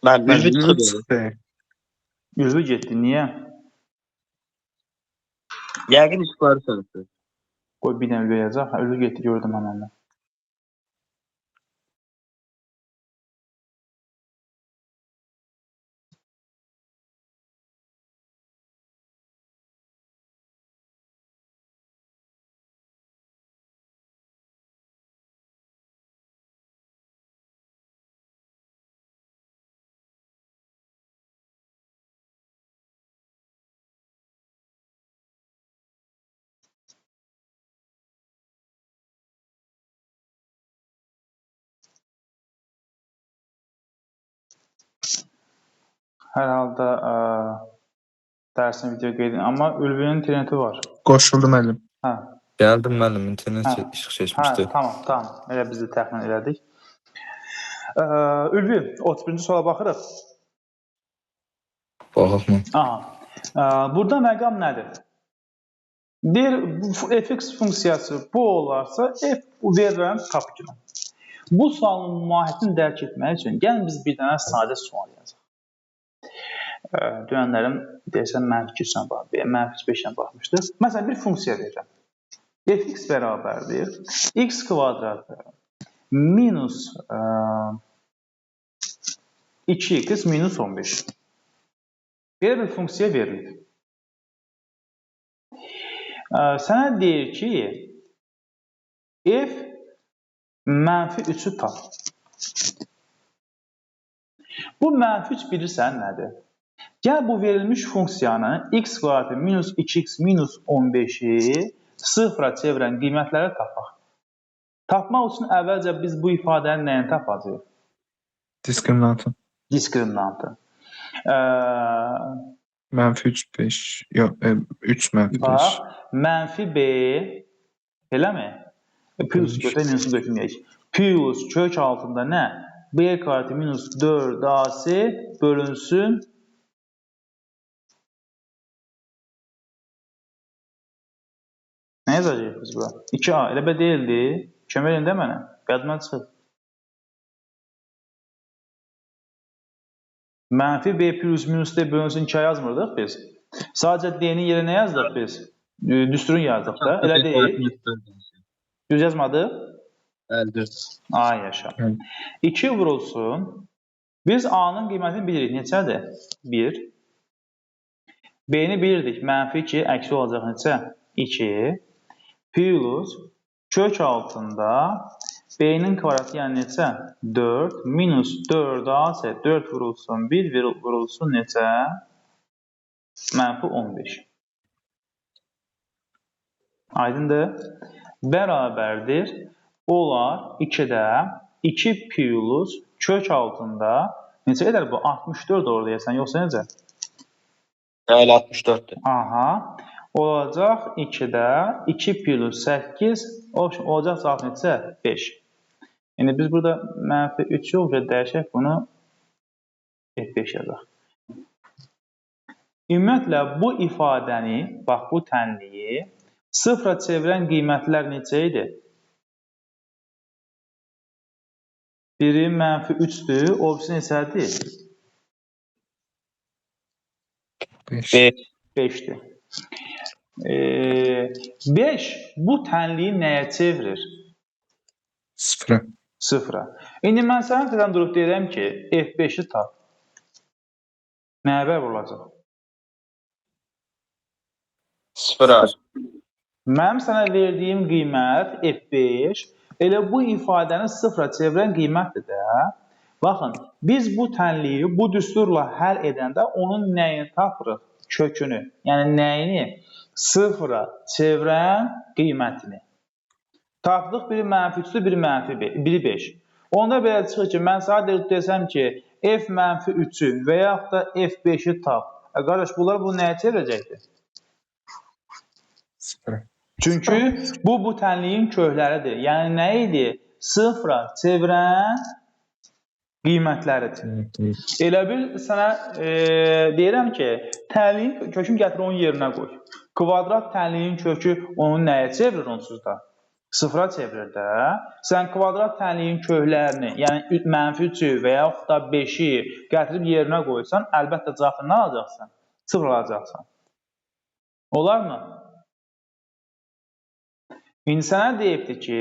Ben Ülvi çıkıyorum. çıxdı. Ülbü getdi, niyə? Yəqin işləri sənsin. Qoy bir dənə Ülbü yazaq. Ülbü getdi, gördüm həmən mən. Hər halda dərsin video qeydin. Amma Ülbünün interneti var. Qoşuldu müəllim. Hə, Geldim müəllim, internet hə. işıq Hə, seçmişdi. tamam. Elə biz də təxmin elədik. Ülbü, 31-ci suala baxırıq. Baxaq mı? Aha. Burada məqam nədir? Deyir, fx funksiyası bu olarsa, f bu verilən tapıcıdır. Bu sualın mahiyyətini dərk etmək üçün gəlin biz bir dənə sadə sual yazaq. Dönənlərim deyəsən mənfi 5-lə baxmışdır. Məsələn, bir funksiya verirəm. Fx bərabərdir. X kvadratı minus 2x minus 15. Belə bir funksiya verilir. Sənə deyir ki, f mənfi 3-ü tap. Bu mənfi 3 bilirsən nədir? Gəl bu verilmiş funksiyanın x kvadratı minus 2x minus 15-i sıfıra çevirən qiymətləri tapaq. Tapmaq üçün əvvəlcə biz bu ifadənin nəyini tapacağıq? Diskriminantı. Diskriminantı. Mənfi 3, 5. Yox, 3 mənfi 5. Bax, mənfi b, eləmi? Plus götürək, minusu götürməyək. Plus kök altında nə? B kvadratı minus 4ac bölünsün. Nə yazacaq biz bura? 2a, elə bə deyildi. Kömək edin də mənə. Yadımdan çıxıb. Mənfi b plus minus d bölünsün 2a yazmırdıq biz. Sadəcə d-nin yerine nə yazdıq biz? Düsturun yazdık da. Elə deyil. Düz yazmadıq? Əldir. A yaşa. 2 vurulsun. Biz A-nın qiymətini bilirik. Neçədir? 1. B-ni bilirdik. Mənfi 2, əksi olacaq neçə? 2. Plus kök altında B-nin kvadratı yəni neçə? 4. Minus 4AC 4 vurulsun. 1 vurulsun neçə? Mənfi 15. Aydındır? Bərabərdir. Olar 2-də 2 plus kök altında neçə edər bu? 64 orada deyəsən, yoxsa necə? Bəli, 64-dür. Aha. Olacaq 2-də 2 plus 8 olacaq cavab neçə? 5. İndi biz burada mənfi 3 yox və dəyişək bunu F5 yazaq. Ümumiyyətlə bu ifadəni, bax bu tənliyi sıfıra çevirən qiymətlər neçə idi? Biri mənfi 3-dür, o birisi neçədir? 5. 5-dir. 5 bu tənliyi nəyə çevirir? Sıfıra. Sıfıra. İndi mən sənə təzən durub deyirəm ki, F5-i tap. Nəyə bərabər olacaq? Sıfıra. Mənim sənə verdiyim qiymət F5 elə bu ifadəni sıfıra çevirən qiymətdir də. Baxın, biz bu tənliyi bu düsturla həll edəndə onun nəyini tapırıq? Kökünü. Yəni nəyini? Sıfıra çevirən qiymətini. Tapdıq biri -3-dür, biri -5. Onda belə çıxır ki, mən sənə desəm ki, F -3-ü və yaxud da F5-i tap. Qardaş, bunlar bu nəyə çevirəcəkdir? Sıfır. Çünki bu tənliyin kökləridir. Yəni nə idi? Sıfıra çevirən qiymətləridir. Elə bil sənə deyirəm ki, tənliyin kökünü gətir onun yerinə qoy. Kvadrat tənliyin kökü onu nəyə çevirir onsuz da? Sıfıra çevirir də. Sən kvadrat tənliyin köklərini, yəni -3-ü və yaxud da 5-i gətirib yerinə qoysan, əlbəttə cavabını nə alacaqsan? Sıfır alacaqsan. Olarmı? İndi sənə deyibdir ki,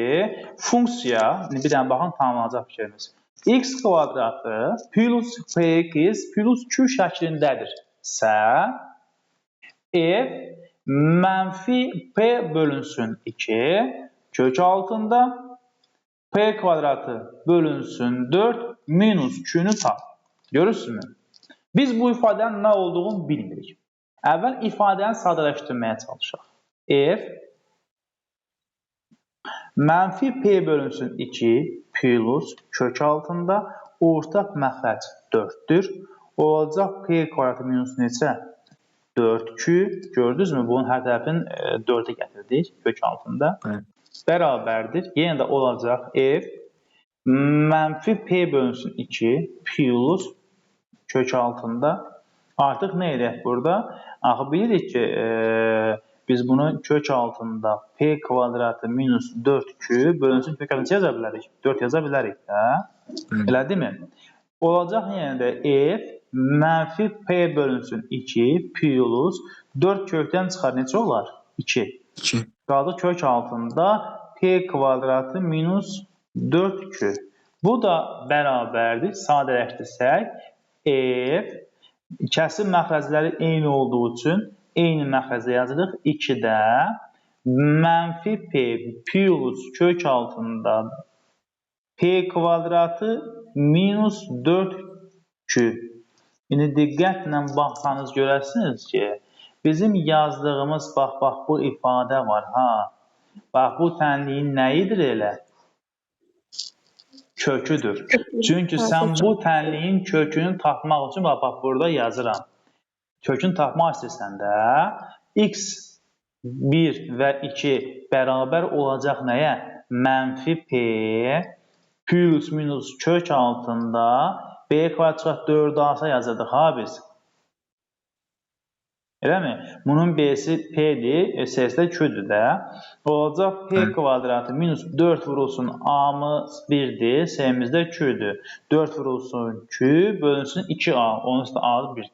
funksiya, bir dənə baxın tamamlanacaq fikrimiz. X kvadratı plus px plus q şəklindədirsə, f mənfi p bölünsün 2 kök altında, p kvadratı bölünsün 4 minus q-nü tap. Görürsünüz? Biz bu ifadənin nə olduğunu bilmirik. Əvvəl ifadəni sadələşdirməyə çalışaq. F mənfi p bölünsün 2 plus kök altında ortaq məxrəc 4-dür. Olacaq p kvadratı minus neçə? 4q. Gördünüzmü? Bunun hər tərəfini 4-ə gətirdik kök altında. Bərabərdir. Yenə də olacaq f mənfi p bölünsün 2 plus kök altında. Artıq nə edək burada? Axı bilirik ki, biz bunu kök altında p kvadratı minus 4q bölünsün kök altında yaza bilərik. 4 yaza bilərik də. Elədimi? Olacaq yenə də f mənfi p bölünsün 2 plus 4 kökdən çıxar neçə olar? 2. Qaldı kök altında p kvadratı minus 4q. Bu da bərabərdir. Sadələşdirsək f kəsr məxrəcləri eyni olduğu üçün eyni məxrəcə yazırıq. 2-də mənfi p plus kök altında p kvadratı minus 4q. İndi diqqətlə baxsanız görərsiniz ki, bizim yazdığımız bax bu ifadə var ha. Bax bu tənliyin nəyidir elə? Köküdür. Çünki sən bu tənliyin kökünü tapmaq üçün bax burada yazıram. Kökünü tapmaq istəyirsən də x1 və 2 bərabər olacaq nəyə? Mənfi p plus minus kök altında b kvadrat 4 alsa yazırdıq ha biz. Eləmi? Bunun b'si p'dir, s'si də q'dir də. Olacaq p kvadratı minus 4 vurulsun a'mız 1'dir, s'miz də q'dir. 4 vurulsun q bölünsün 2a, onun üstə a'dır 1'dir.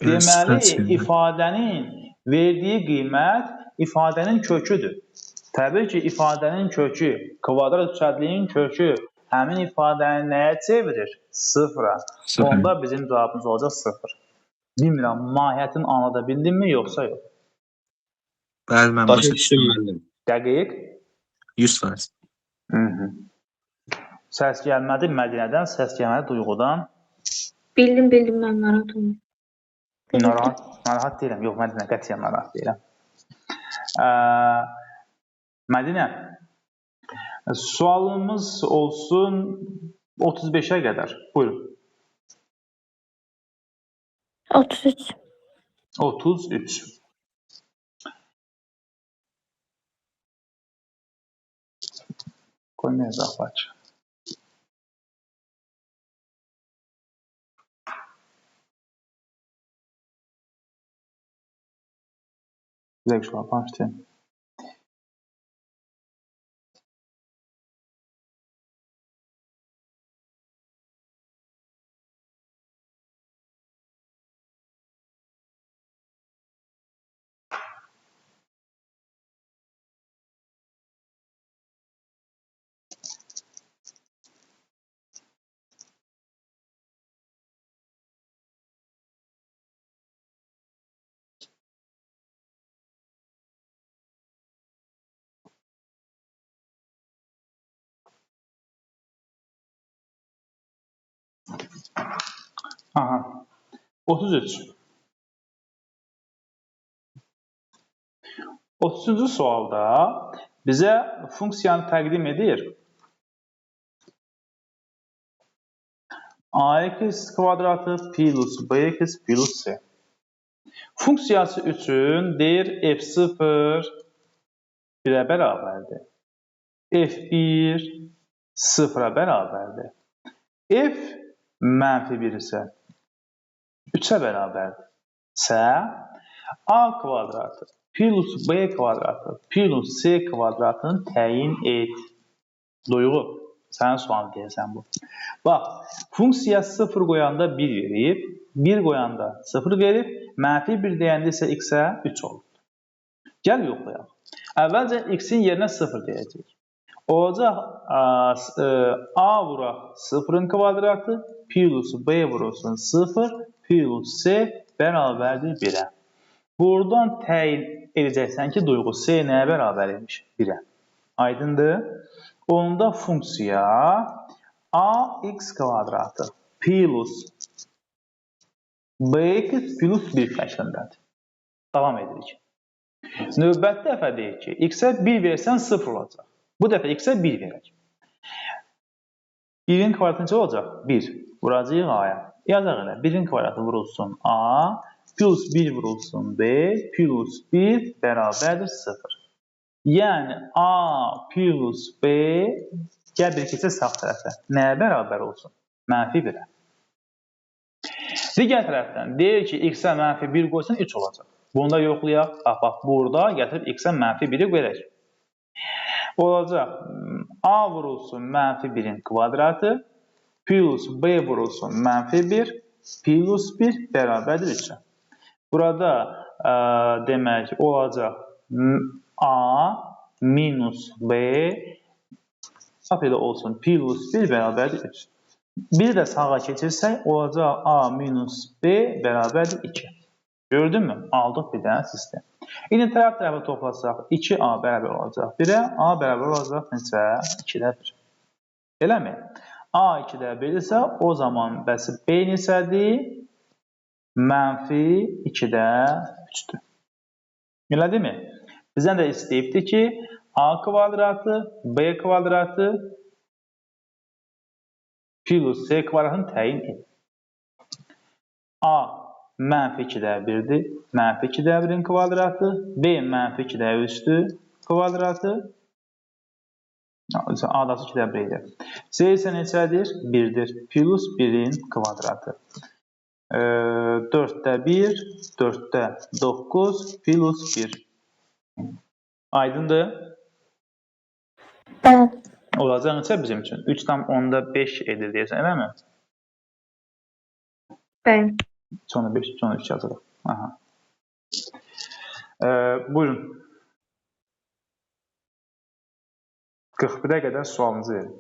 Deməli, ifadənin verdiyi qiymət ifadənin köküdür. Təbii ki, ifadənin kökü, kvadrat üçədliyin kökü həmin ifadəni nəyə çevirir? Sıfıra. Onda bizim cavabımız olacaq 0. Bilmirəm, mahiyyətini anlada bildinmi, yoxsa yox? Bəli, mən başa düşdüm. Dəqiq? 100%. Səs gəlmədi Mədinədən, səs gəlmədi Duyğudan. Bildim, mən narahat olmayım. Narahat deyiləm. Yox, Mədinə, qətiyyən narahat deyiləm. Mədinə, sualımız olsun 35'ə qədər. Buyurun. 33. 33. Qoymayacaq bax. Bir dakika, başlayayım. Aha. 33. 30-cu sualda bizə funksiyanı təqdim edir. Ax kvadratı plus bx plus c. Funksiyası üçün deyir f0 1-ə bərabərdir. f1 0-a bərabərdir. F -1 isə 3-ə bərabərdir. S a kvadratı plus b kvadratı plus c kvadratını təyin et. Duyğu, sənin sualın deyəsən bu. Bax, funksiya 0 qoyanda 1 verib, 1 qoyanda 0 verib, -1 deyəndə isə x-ə 3 olur. Gəl yoxlayaq. Əvvəlcə x-in yerinə 0 deyəcək. Olacaq a vuraq 0-ın kvadratı plus b vurulsun 0 plus c bərabərdir 1-ə. Buradan təyin edəcəksən ki, duyğu c nəyə bərabər imiş? 1-ə. Aydındır? Onda funksiya ax kvadratı plus bx plus 1 şəklindədir. Davam edirik. Növbəti dəfə deyək ki, x-ə 1 versən 0 olacaq. Bu dəfə x-ə 1 verək. 1-in kvadratı necə olacaq? 1. Vuracağıq a-ya. Yazaq elə. 1-in kvadratı vurulsun a plus 1 vurulsun b plus 1 bərabərdir 0. Yəni a plus b gəl bir keçək sağ tərəfə. Nəyə bərabər olsun? -1-ə. Digər tərəfdən deyir ki, x-ə -1 qoysan 3 olacaq. Bunu da yoxlayaq. Bax, burada gətirib x-ə -1-i verək. Olacaq a vurulsun -1-in kvadratı plus b vurulsun -1 plus 1 bərabərdir 3-ə. Burada demək olacaq a minus b olsun plus 1 bərabərdir 3. Bir də sağa keçirsək olacaq a minus b bərabərdir 2. Gördünmü? Aldıq bir dənə sistem. İndi tərəf tərəfə toplasaq 2a bərabər olacaq 1-ə, a bərabər olacaq neçə? 2-də 1. Eləmi? a 2-də 1 isə o zaman bəs b neçədir? -2-də 3-dür. Elədimi? Bizdən də istəyibdir ki, a kvadratı, b kvadratı plus c kvadratını təyin edin. a -2-də 1-dir, -2-də 1-in kvadratı, b -2-də 3-dür kvadratı, a-dası 2-də 1-dir. c isə neçədir? 1-dir, plus 1-in kvadratı. 4-də 1, 4-də 9, plus 1. Aydındır? Bəli. Olacaq neçə bizim üçün? 3,5 edir deyəsən, eləmi? Bəli. 3,5, 3,3 yazırıq. Aha. Buyurun. 41-ə qədər sualınızı verin.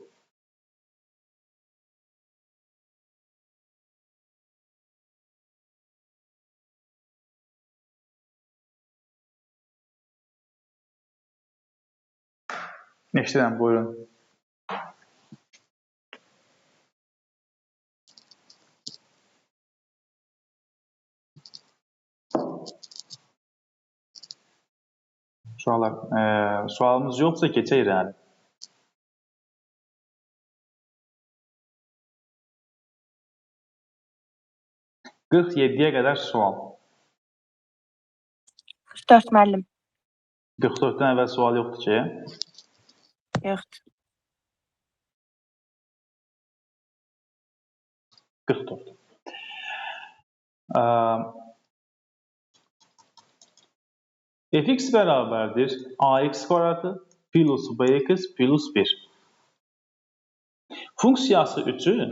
Eşidirəm, buyurun. Sualımız yoxsa keçək irəli. Qırx 7-yə qədər sual. 44 müəllim. 44-dən əvvəl sual yoxdur ki. Yoxdur. 44. Fx bərabərdir ax kvadratı plus bx plus 1. Funksiyası üçün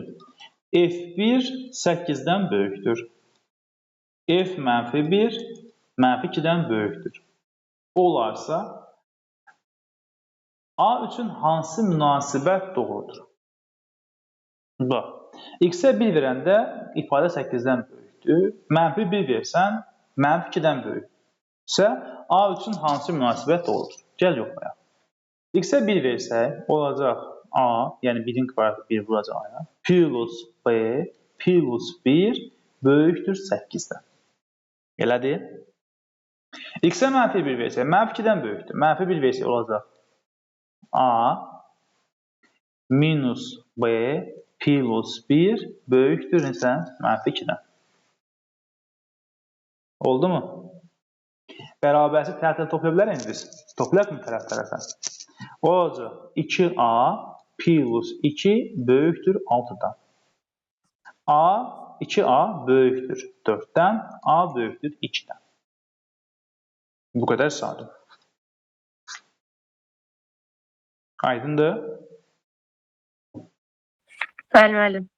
f1 8-dən böyükdür. F -1 -2-dən böyükdür. Olarsa a üçün hansı münasibət doğrudur? Bax, x-ə 1 verəndə ifadə 8-dən böyükdür. -1 versən, -2-dən böyüksə, a üçün hansı münasibət doğrudur? Gəl yoxlayaq. X-ə 1 versək, olacaq a, yəni 1-in kvadratı 1 vuracaq a-ya, plus b plus 1 böyükdür 8-dən. Elədir? X-ə mənfi 1 versək, mənfi 2-dən böyükdür. Mənfi 1 versək olacaq A minus B plus 1 böyükdür neçə? Mənfi 2-dən. Oldu mu? Bərabərsiz tərəfləri toplaya bilərik biz. Toplayaq mı tərəflərə? Olacaq 2A plus 2 böyükdür 6-dan. A 2A böyükdür 4-dən, A böyükdür 2-dən. Bu qədər sadə. Aydındır? Bəli, müəllim.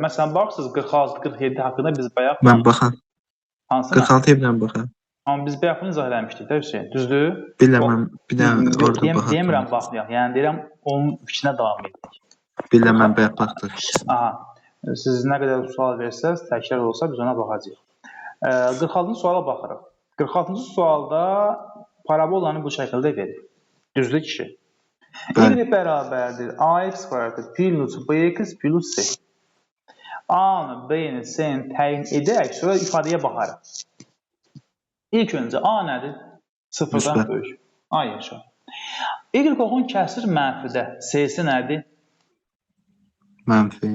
Məsələn, baxırsınız 46-47 haqqında biz bayaq... Mən baxam. Hansına? 46 evdən baxam. Amma biz bayaq bunu izah eləmişdik də Hüseyin, düzdür? Bilməm, bir dənə orada baxam. Demirəm baxmayaq, yəni deyirəm onun fikrinə davam etdik. Bilməm, mən bayaq baxdım. Aha, siz nə qədər sual versəz, təkrar olsa biz ona baxacağıq. 46-cı suala baxırıq. 46-cı sualda parabolanı bu şəkildə verir. Düzdür kişi. Y bərabərdir ax kvadratı plus bx plus c. A-nı, B-ni, C-ni təyin edək, sonra ifadəyə baxarıq. İlk öncə A nədir? Sıfırdan böyük. A yaşa. Y oxun kəsir mənfidə. C-si nədir? Mənfi.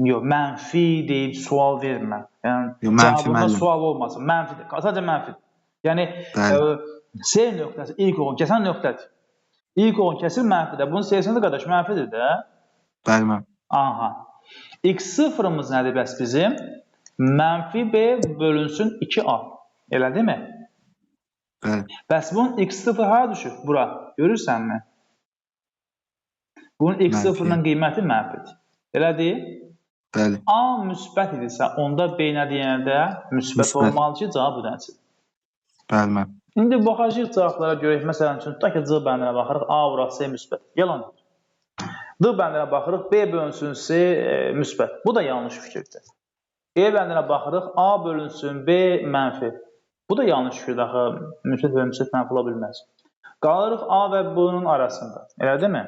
Yox, mənfi deyib sual vermə. Yəni, cavabında sual olmasın. Mənfidir. Sadəcə mənfidir. Yəni, C nöqtəsi ilk oxun kəsən nöqtədir. İlk oxun kəsir mənfidə. Bunun C-sini də qardaş mənfidir də. Bəli, mən. Aha. X0'ımız nədir bəs bizim? Mənfi B bölünsün 2A. Elə değil mi? Bəli. Bəs bunun X0 hara düşür? Bura. Görürsənmi? Bunun X0'nın qiyməti mənfidir. Elədir? Bəli. A müsbət idisə, onda B nə deyəndə müsbət olmalı ki, cavab bu dənədir. Bəli, mən. İndi baxacaq cavablara görək. Məsələn üçün, tutaq ki, C bəndinə baxırıq, A vuraq C müsbət. Yalan. D bəndinə baxırıq, B bölünsün C müsbət. Bu da yanlış fikirdir. E bəndinə baxırıq, A bölünsün B mənfi. Bu da yanlış fikirdir. Axı, müsbət və müsbət mənfi ola bilməz. Qalırıq A və bunun arasında. Elə değil mi?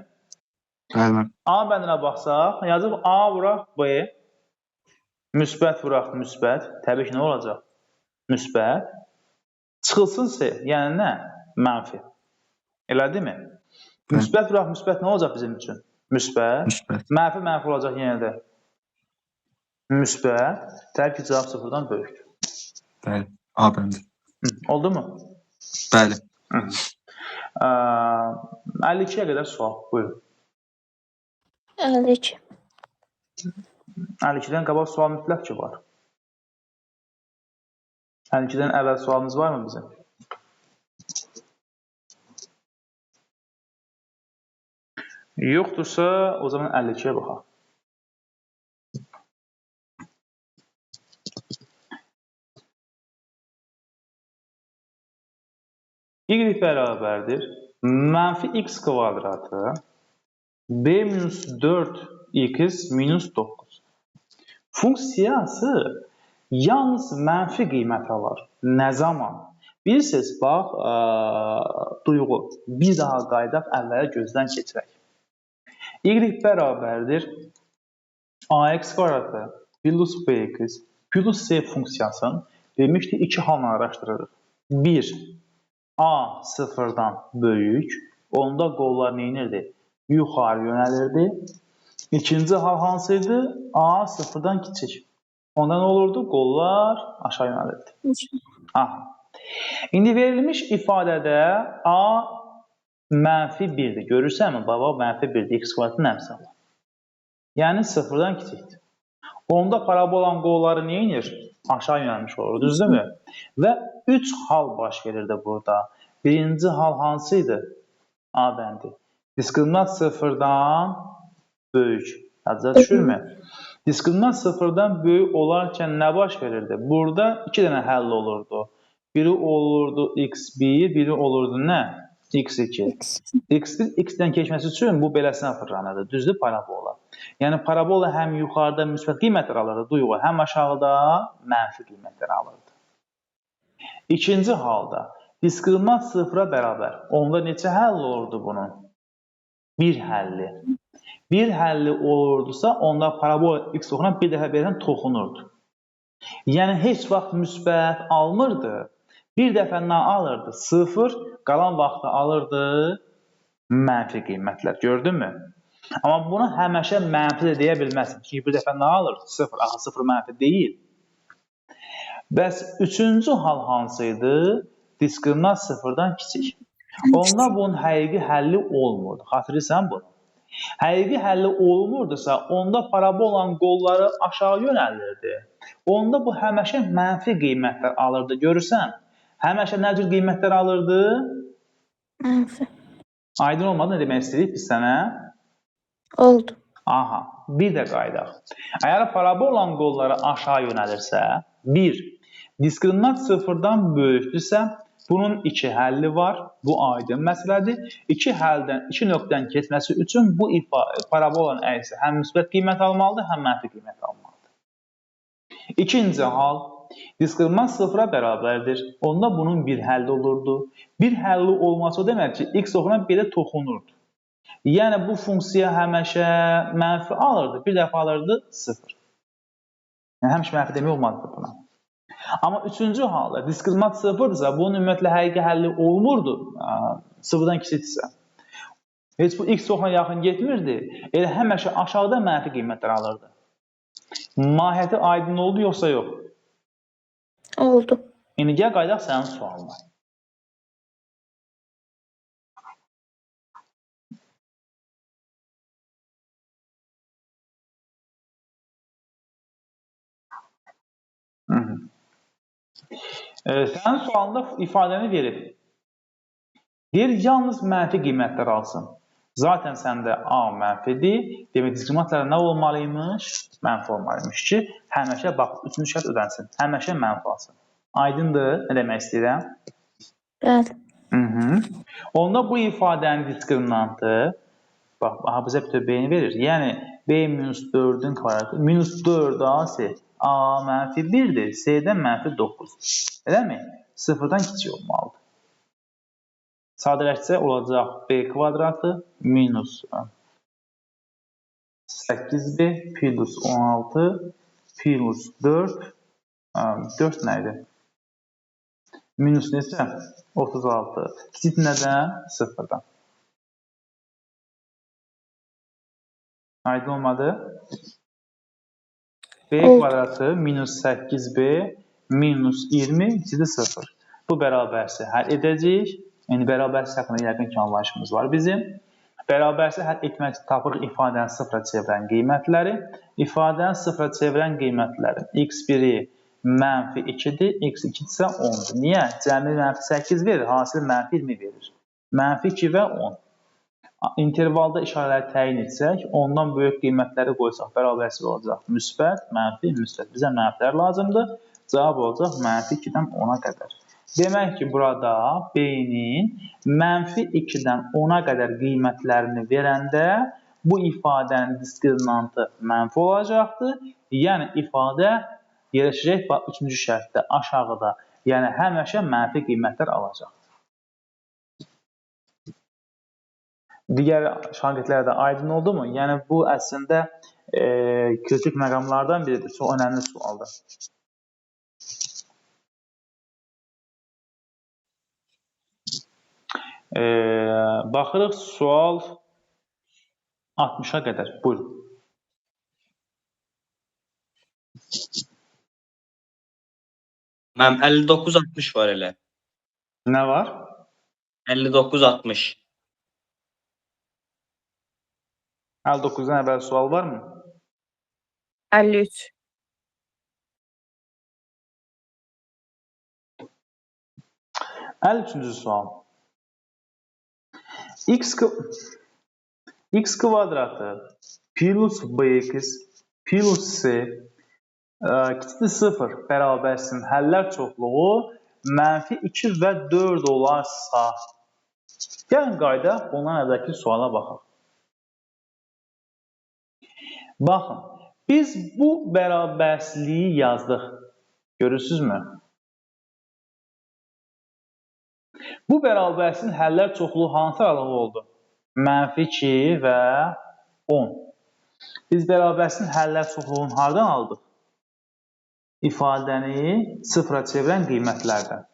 Bəli, mən. A bəndinə baxsaq, yazıb A vuraq B, müsbət vuraq müsbət. Təbii ki, nə olacaq? Müsbət. Çıxılsın C, yəni nə? Mənfi. Elə değil mi? Müsbət vuraq müsbət nə olacaq bizim üçün? Müsbət. Mənfi mənfi olacaq yenə də. Müsbət. Təbii ki, cavab sıfırdan böyükdür. Bəli. A bəndi. Oldu mu? Bəli. 52'ye qədər sual. Buyurun. 52. 52'dən qabaq sual mütləq ki var. 52'dən əvvəl sualımız var mı bizim? Yoxdursa, o zaman 52'ye baxaq. Y bərabərdir. Mənfi x kvadratı b minus 4x minus 9. Funksiyası yalnız mənfi qiymət alır. Nə zaman? Bilirsiniz, bax, duyğu. Bir daha qaydaq əvvələ gözdən keçirək. Y bərabərdir ax kvadratı plus bx plus c funksiyasını demişdik, iki halını araşdırırıq. 1. A sıfırdan böyük, onda qollar neynirdi? Yuxarı yönəlirdi. İkinci hal hansıydı? A sıfırdan kiçik. Onda nə olurdu? Qollar aşağı yönəlirdi. Aha. İndi verilmiş ifadədə A mənfi 1'dir. Görürsənmi? Baba mənfi 1'dir. X kvadratın əmsi alır. Yəni sıfırdan kiçikdir. Onda parabolanın qolları neynir? Aşağı yönəlmiş olur. Düzdürmü? Və 3 hal baş verirdi burada. Birinci hal hansıydı? A bəndi. Diskriminant sıfırdan böyük. Həcə düşürmü? Diskriminant sıfırdan böyük olarkən nə baş verirdi? Burada 2 dənə həll olurdu. Biri olurdu x1, biri olurdu nə? x2. x1, x-dən keçməsi üçün bu beləsinə fırlanırdı. Düzdür parabola. Yəni parabola həm yuxarıda müsbət qiymətlər alırdı, duyğu, həm aşağıda mənfi qiymətlər alırdı. İkinci halda diskriminant sıfıra bərabər. Onda neçə həll olurdu bunun? Bir həlli. bir həlli olurdusa, onda parabola x oxuna bir dəfə beləcə toxunurdu. Yəni, heç vaxt müsbət almırdı. Bir dəfə nə alırdı? 0, qalan vaxtı alırdı mənfi qiymətlər. Gördünmü? Amma bunu həməşə mənfi də deyə bilməzsin. Çünki bir dəfə nə alır? 0. Axı 0 mənfi deyil. Bəs üçüncü hal hansıydı? Diskriminant 0-dan kiçik. Onda bunun həqiqi həlli olmurdu. Xatırlayırsan bunu? Həqiqi həlli olmurdusa, onda parabolanın qolları aşağı yönəlirdi. Onda bu həməşə mənfi qiymətlər alırdı. Görürsən? Həməşə nə cür qiymətlər alırdı? Mənfi. Aydın olmadı, nə demək istədik biz sənə? Oldu. Aha, bir də qaydaq. Əgər parabolanın qolları aşağı yönəlirsə, 1. Diskriminant 0-dan böyükdürsə, bunun 2 həlli var. Bu aydın məsələdir. 2 nöqtədən keçməsi üçün bu parabolanın əksi həm müsbət qiymət almalıdır, həm mənfi qiymət almalıdır. İkinci hal, diskriminant 0-a bərabərdir. Onda bunun bir həlli olurdu. Bir həlli olması o demək ki, x oxuna belə toxunurdu. Yəni, bu funksiya həməşə mənfi alırdı. Bir dəfə alırdı 0. Yəni, həmişə mənfi demək olmazdı buna. Amma üçüncü halda diskriminant 0-dırsa, bunun ümumiyyətlə həqiqi həlli olmurdu. 0-dan kiçikdirsə. Heç bu x oxuna yaxın getmirdi. Elə həməşə aşağıda mənfi qiymətlər alırdı. Mahiyyəti aydın oldu, yoxsa yox? Oldu. İndi gəl qaydaq sənin sualına. Sənin sualında ifadəni verir. Deyir, yalnız mənfi qiymətlər alsın. Zaten səndə A mənfidir. Demək, diskriminantlara nə olmalıymış? Mənfi olmalıymış ki, həməşə, bax, üçüncü şərt ödənsin. Həməşə mənfi alsın. Aydındır, nə demək istəyirəm? Bəli. Onda bu ifadənin diskriminantı, bax, bizə bütün B-ni verir. Yəni, B-4-ün kvadratı, minus 4 A-C. A mənfi 1-dir, C-dən mənfi 9. Eləmi? 0-dan kiçik olmalıdır. Sadələşsə olacaq B kvadratı minus 8B plus 16 plus 4. 4 nə idi? Minus neçə? 36. Kiçik nədən? 0-dan. Aydın olmadı? B kvadratı minus 8B minus 20 kiçikdir 0. Bu bərabərsi həll edəcəyik. Yəni, bərabərsi haqqında yəqin ki, anlayışımız var bizim. Bərabərsi həll etmək üçün tapırıq ifadəni 0-a çevirən qiymətləri. İfadəni 0-a çevirən qiymətlərin x1-i mənfi 2-dir, x2 isə 10-dur. Niyə? Cəmi mənfi 8 verir, hasil mənfi 20 verir. Mənfi 2 və 10. İntervalda işarələri təyin etsək, ondan böyük qiymətləri qoysaq, bərabərsi olacaq müsbət, mənfi, müsbət. Bizə mənfilər lazımdır. Cavab olacaq mənfi 2-dən 10-a qədər. Demək ki, burada B-nin mənfi 2-dən 10-a qədər qiymətlərini verəndə bu ifadənin diskriminantı mənfi olacaqdır. Yəni, ifadə yerləşəcək 3-cü şərtdə aşağıda. Yəni, həməşə mənfi qiymətlər alacaq. Digər şagirdlərə də aydın oldu mu? Yəni, bu əslində kritik məqamlardan biridir. Çox önəmli sualdır. Baxırıq, sual 60-a qədər. Buyurun. Mənim 59-60 var elə. Nə var? 59-60. 59-dan əvvəl sual varmı? 53. Üçüncü sual. X kvadratı plus bx plus c kiçikdir 0 bərabərsinin həllər çoxluğu mənfi 2 və 4 olarsa, gəlin qayda ondan əvvəlki suala baxaq. Baxın, biz bu bərabərsliyi yazdıq. Görürsünüzmü? Bu bərabərsin həllər çoxluğu hansı aralığı oldu? Mənfi 2 və 10. Biz bərabərsin həllər çoxluğunu hardan aldıq? İfadəni sıfıra çevirən qiymətlərdən.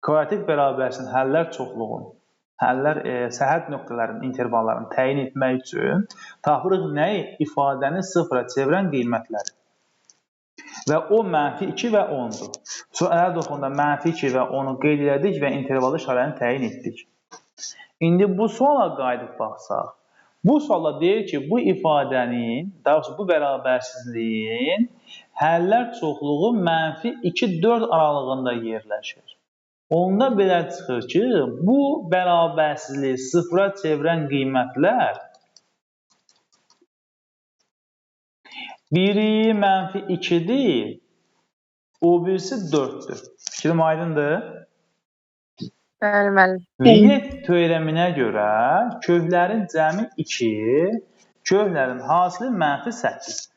Kvadratik bərabərsin həllər çoxluğunu, səhhət nöqtələrinin, intervallarını təyin etmək üçün tapırıq nəyi? İfadəni sıfıra çevirən qiymətləri. Və o -2 və 10-dur. Sonra əl doxunda -2 və 10-u qeyd elədik və intervalı işarəni təyin etdik. İndi bu suala qayıdıb baxsaq, bu suala deyir ki, bu ifadənin, daha doğrusu bu bərabərsizliyin həllər çoxluğu -2, 4 aralığında yerləşir. Onda belə çıxır ki, bu bərabərsizliyi sıfıra çevirən qiymətlər biri -2-dir, o birisi 4-dür. Fikrim aydındır. Bəli, müəllim. Viet teoreminə görə köklərin cəmi 2, köklərin hasili -8.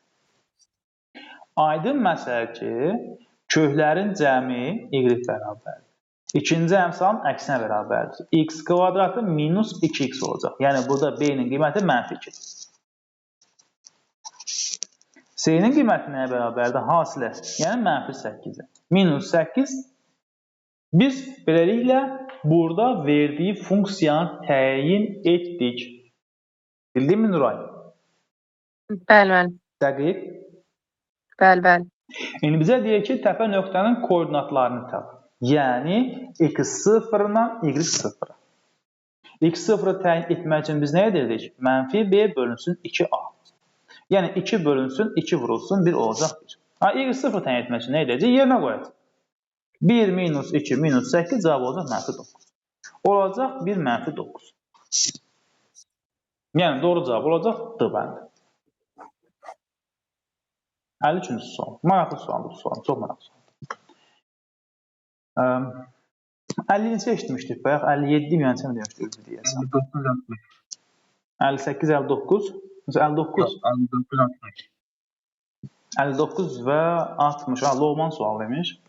Aydın məsələ ki, köklərin cəmi y bərabərdir. İkinci əmsalın əksinə bərabərdir. X kvadratı minus 2x olacaq. Yəni burada B-nin qiyməti -2. C-nin qiyməti nəyə bərabərdir? Hasilə, yəni -8-ə. Minus 8. Biz beləliklə burada verdiyi funksiyanı təyin etdik. Bildin mi Nuray? Bəli, müəllim. Dəqiq. Bəli, bəli. İndi bizə deyir ki, təpə nöqtənin koordinatlarını tap. Yəni, x0-dan y0-a. x0-ı təyin etmək üçün biz nə edirdik? -b bölünsün 2a. Yəni, 2 bölünsün, 2 vurulsun, 1 olacaq 1. y0 təyin etmək üçün nə edəcək? Yerinə qoyacaq. 1 minus 2 minus 8 cavab olacaq -9. Olacaq 1 -9. Yəni, doğru cavab olacaq D bəndi. 53-cü sual. Maraqlı sualdır bu sual. Çox maraqlı sual. 50-ci eşitmişdik bayaq. 57 yəni demişdik özü deyəsən. 58, 59. 59. 59 və 60. Lohman sual demiş.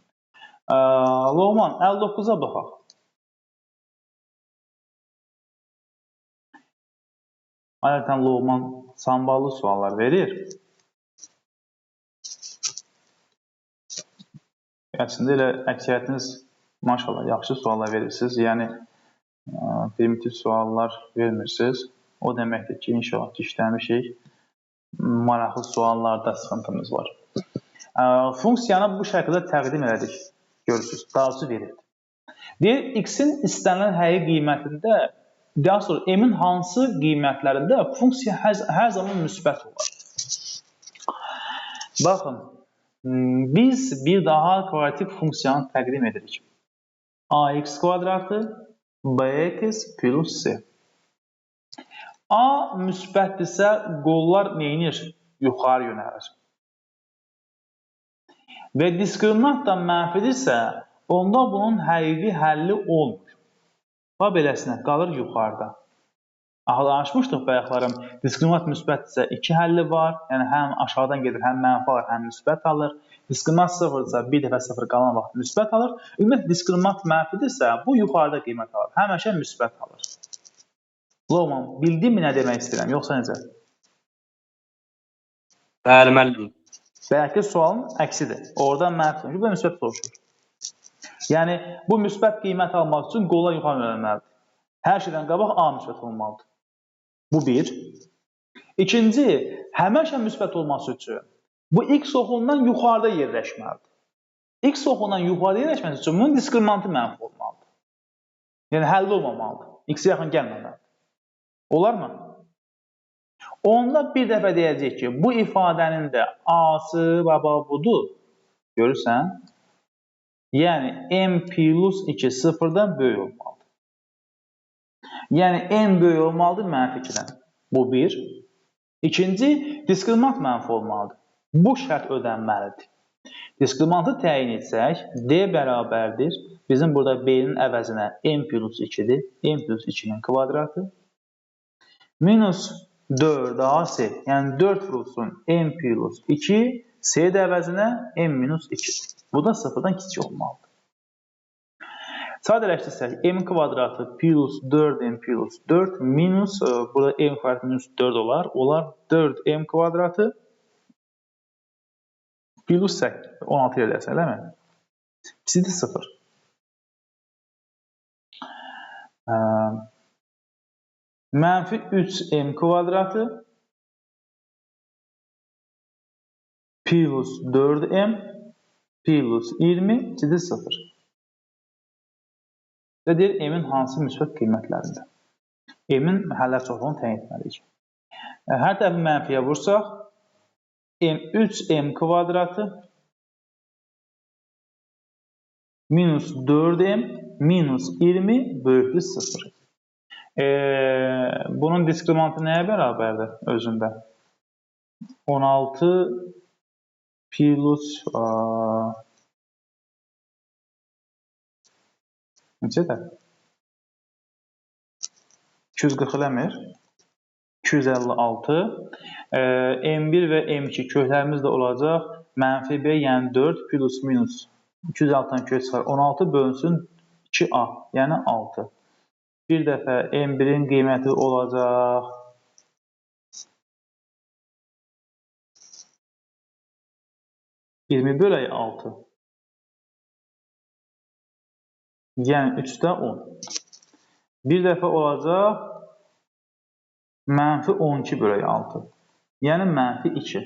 Lohman, 59-a baxaq. Adətən Lohman samballı suallar verir. Əslində elə əksəriyyətiniz maşallah yaxşı suallar verirsiniz. Yəni primitiv suallar vermirsiniz. O deməkdir ki, inşallah ki, işləmişik. Maraqlı suallarda sıxıntımız var. Funksiyanı bu şəkildə təqdim elədik. Görürsünüz, dağıcı verir. Deyir, x-in istənilən həqiqi qiymətində, daha sonra m-in hansı qiymətlərində funksiya hər zaman müsbət olar. Baxın, biz bir daha kvadratik funksiyanı təqdim edirik. ax kvadratı bx plus c. A müsbətdirsə, qollar neyinir? Yuxarı yönəlir. Və diskriminant da mənfidirsə, onda bunun həqiqi həlli olmur. Və beləsinə qalır yuxarıda. Danışmışdıq bayaqlarım, diskriminant müsbətdirsə 2 həlli var, yəni həm aşağıdan gedir, həm mənfi alır, həm müsbət alır. Diskriminant sıfırdırsa bir dəfə sıfır qalan vaxt müsbət alır. Ümumiyyətlə, diskriminant mənfidirsə, bu yuxarıda qiymət alır, həmişə müsbət alır. Lohman, bildin mi nə demək istəyirəm, yoxsa necə? Bəli, müəllim. Bəlkə sualın əksidir. Oradan mənfi soruşur, bu müsbət soruşur. Yəni, bu müsbət qiymət almaq üçün qola yuxarı yönəlməlidir. Hər şeydən qabaq A müsbət olmalıdır. Bu bir. İkinci, həmişə müsbət olması üçün bu x oxundan yuxarıda yerləşməlidir. X oxundan yuxarıda yerləşməsi üçün bunun diskriminantı mənfi olmalıdır. Yəni, həlli olmamalıdır. X-ə yaxın gəlməməlidir. Olarmı? Onda bir dəfə deyəcək ki, bu ifadənin də A-sı budur. Görürsən? Yəni, m plus 2 sıfırdan böyük olmalıdır. Yəni, m böyük olmalıdır -2-dən. Bu bir. İkinci, diskriminant mənfi olmalıdır. Bu şərt ödənməlidir. Diskriminantı təyin etsək, D bərabərdir. Bizim burada B-nin əvəzinə m plus 2-dir. M plus 2-nin kvadratı. Minus 4AC, yəni 4 vurulsun m plus 2, C də əvəzinə m minus 2. Bu da sıfırdan kiçik olmalıdır. Sadələşdirsək, m kvadratı plus 4m plus 4 minus, burada m kvadratı minus 4 olar. Olar 4m kvadratı plus 8, 16 eləyəsən, eləmi? İkisi 0. Mənfi 3m kvadratı plus 4m plus 20 ikisi 0. Və deyir, m-in hansı müsbət qiymətlərində? M-in həllər çoxluğunu təyin etməliyik. Hər tərəfi mənfiyə vursaq, 3m kvadratı minus 4m minus 20 böyükdür 0. Bunun diskriminantı nəyə bərabərdir özündə? 16 plus neçədir? 240 eləmir. 256. M1 və M2 köklərimiz də olacaq. Mənfi B, yəni 4 plus minus 256-dan kök çıxar. 16 bölünsün 2A, yəni 6. Bir dəfə M1-in qiyməti olacaq 20 bölək 6. Yəni 3-də 10. Bir dəfə olacaq mənfi 12 bölək 6. Yəni mənfi 2.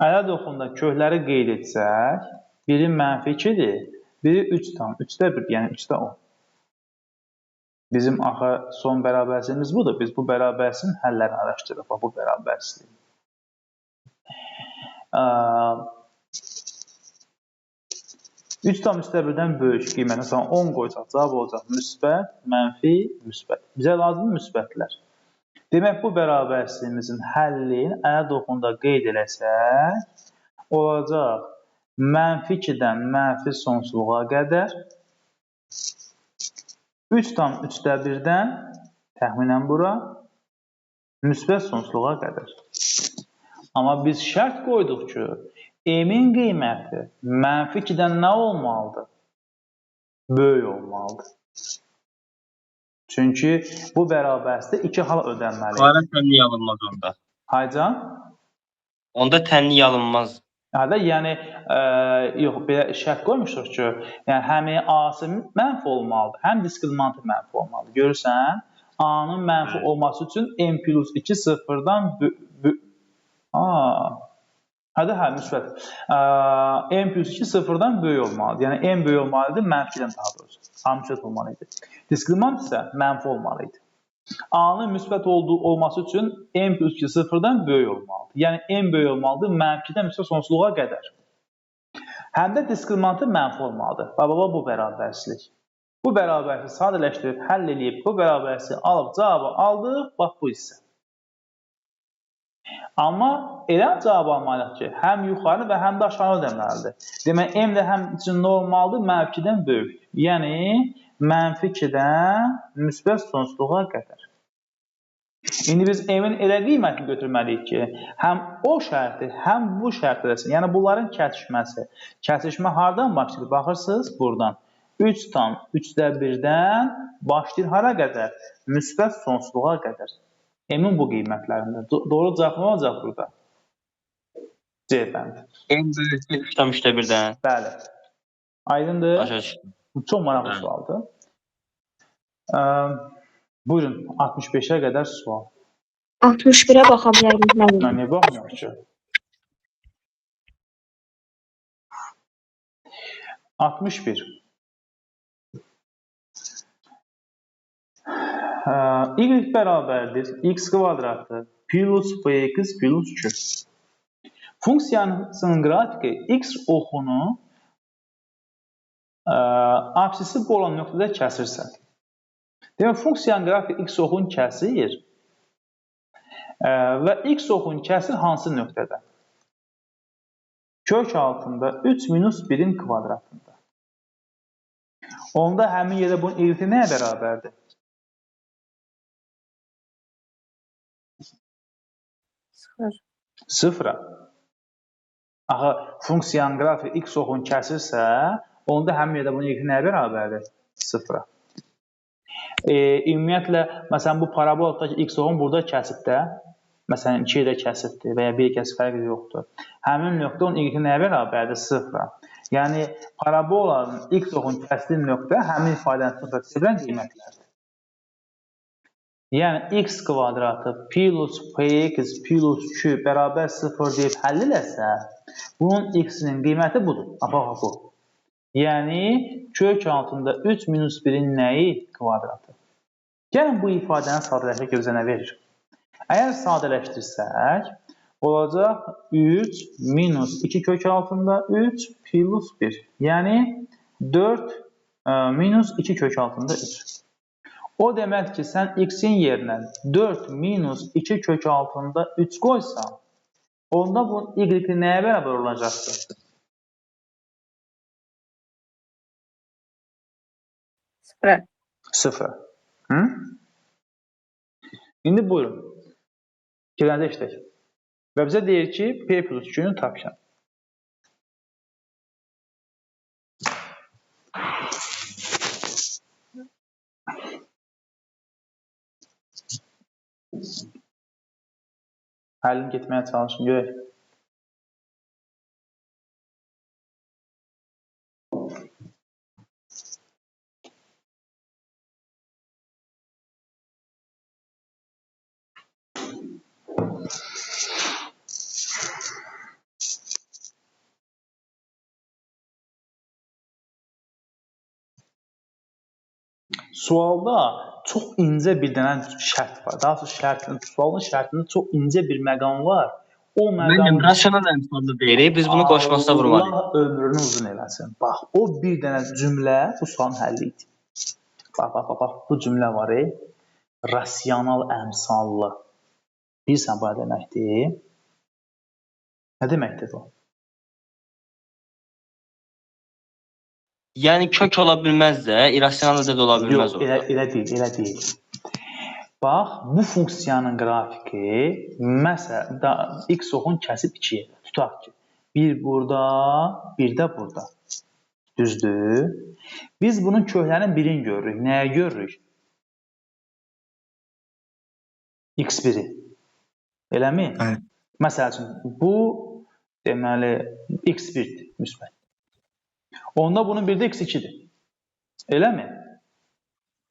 Əgər oxunda kökləri qeyd etsək, biri mənfi 2-dir, biri 3'də 1, yəni 3'də 10. Bizim axı son bərabərsizliyimiz budur. Biz bu bərabərsizliyin həllərini araşdırırıq. Bu bərabərsizliyi. 3,1-dən böyük qiymətə sonra 10 qoysaq, cavab olacaq müsbət, mənfi, müsbət. Bizə lazımdır müsbətlər. Demək, bu bərabərsizliyimizin həllini əgər oxunda qeyd eləsək, olacaq mənfi 2-dən mənfi sonsuzluğa qədər, 3,1-dən təxminən bura, müsbət sonsuzluğa qədər. Amma biz şərt qoyduq ki, m-in qiyməti mənfi 2-dən nə olmalıdır? Böyük olmalıdır. Çünki bu bərabərsizdə 2 hal ödənməlidir. Qarət tənlik alınmaz onda. Haycan? Onda tənlik alınmaz. Yəni, yox, belə şərt qoymuşduq ki, yəni, həm A-sı mənfi olmalıdır, həm diskriminantı mənfi olmalıdır. Görürsən, A-nın mənfi olması üçün m plus 2 sıfırdan hə, müsbət. M plus 2 sıfırdan böyük olmalıdır. Yəni, m böyük olmalıdır, mənfidən daha doğrusu. A müsbət olmalıydı. Diskriminant isə mənfi olmalıydı. A-nın müsbət olması üçün m plus 2 sıfırdan böyük olmalıdır. Yəni, m böyük olmalıdır, mənfidən müsbət sonsuzluğa qədər. Həm də diskriminantı mənfi olmalıdır. Baba, bu bərabərsizlik. Bu bərabərsizlik sadələşdirib, həll edib, bu bərabərsizliyi alıb, cavabı aldıq, bax bu hissə. Amma elə cavab almalıyıq ki, həm yuxarı və həm də aşağı ödəməlidir. Demək, m də həm üçün nə olmalıdır? Mənfi 2-dən böyük. Yəni, mənfi 2-dən müsbət sonsuzluğa qədər. İndi biz m-in elə qiymətini götürməliyik ki, həm o şərti, həm bu şərti edəsin. Yəni, bunların kəsişməsi. Kəsişmə hardan başlayır? Baxırsınız, buradan. 3,1-dən başlayır hara qədər? Müsbət sonsuzluğa qədər. M-in bu qiymətlərində. Doğru cavab nə olacaq burada? C bəndi. M böyük 3,1-dən. Bəli. Aydındır? Başa düşdüm. Çox maraqlı sualdır. Buyurun, 65-ə qədər sual. 61-ə baxa bilərik. Mən niyə baxmıyorum ki? 61. Y bərabərdir x kvadratı plus px plus 2. Funksiyasının qrafiki x oxunu apsisi olan nöqtədə kəsirsə. Demək, funksiyanın qrafiki x oxunu kəsir və x oxunu kəsir hansı nöqtədə? Kök altında 3 minus 1-in kvadratında. Onda həmin yerdə bunun y nəyə bərabərdir? Sıfıra. Axı, funksiyanın qrafiki x oxunu kəsirsə, Onda həmin yerdə bunun y nəyə bərabərdir? 0-a. Ümumiyyətlə, məsələn, bu parabolda x oğun burada kəsib də, məsələn, 2 yerdə kəsibdir və ya 1 kəsib fərqi yoxdur. Həmin nöqtə onun y nəyə bərabərdir? 0-a. Yəni, parabolanın x oğun kəsdiyi nöqtə həmin ifadəni 0-a çevirən qiymətlərdir. Yəni, x kvadratı plus px plus 2 bərabər 0 deyib həll eləsə, bunun x-inin qiyməti budur. Bax, bu. Yəni, kök altında 3 minus 1-in nəyi kvadratı? Gəlin, bu ifadəni sadələşək ki, bizə nə verir? Əgər sadələşdirsək, olacaq 3 minus 2 kök altında 3 plus 1. Yəni, 4 minus 2 kök altında 3. O demək ki, sən x-in yerinə 4 minus 2 kök altında 3 qoysan, onda bu y nəyə bərabər olacaqdır? 0. 0. İndi buyurun. Gələcək işlək. Və bizə deyir ki, P plus 2-nü tapışan. Həllini getməyə çalışın, görək. Sualda çox incə bir dənə şərt var. Daha sonra sualın şərtində çox incə bir məqam var. O məqam... rasional əmsalda deyirik, biz bunu qoşmasına vurmalıyıq. Allah ömrünü uzun eləsin. Bax, o bir dənə cümlə bu sualın həlli idi. Bax, bu cümlə var. Rasional əmsallı. Bilirsən, bu nə deməkdir? Nə deməkdir bu? Yəni kök ola bilməz də, irrasional da ola bilməz Yox, orada. elə deyil. Bax, bu funksiyanın qrafiki, məsələn, x oxun kəsib 2 yerdə. Tutaq ki, bir burada, bir də burada. Düzdür? Biz bunun köklərinin birini görürük. Nəyə görürük? x1-i. Eləmi? Bəli. Məsəl üçün, bu deməli x1-dir, müsbət. Onda bunun bir də x2-dir. Eləmi?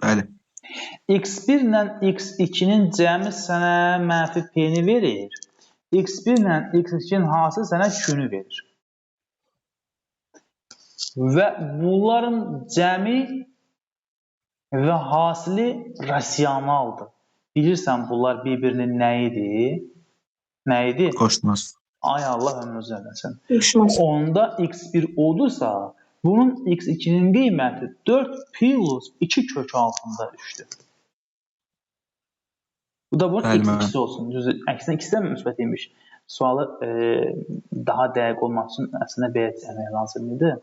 Bəli. x1 ilə x2-nin cəmi sənə mənfi p-ni verir. x1 ilə x2-nin hasılı sənə q-nü verir. Və bunların cəmi və hasili rasionaldır. Bilirsən, bunlar bir-birinin nəyidir? Nəyidir? Qoşmaz. Ay Allah ömrünüzü eləsin. Qoşmaz. Onda x1 olursa, bunun x2-nin qiyməti 4 plus 2 kök altında 3-dür. Bu da bunun x2-si olsun. Əksinə x-də müsbət imiş. Sualı daha dəqiq olmaq üçün əslində belə cəmək lazım idi.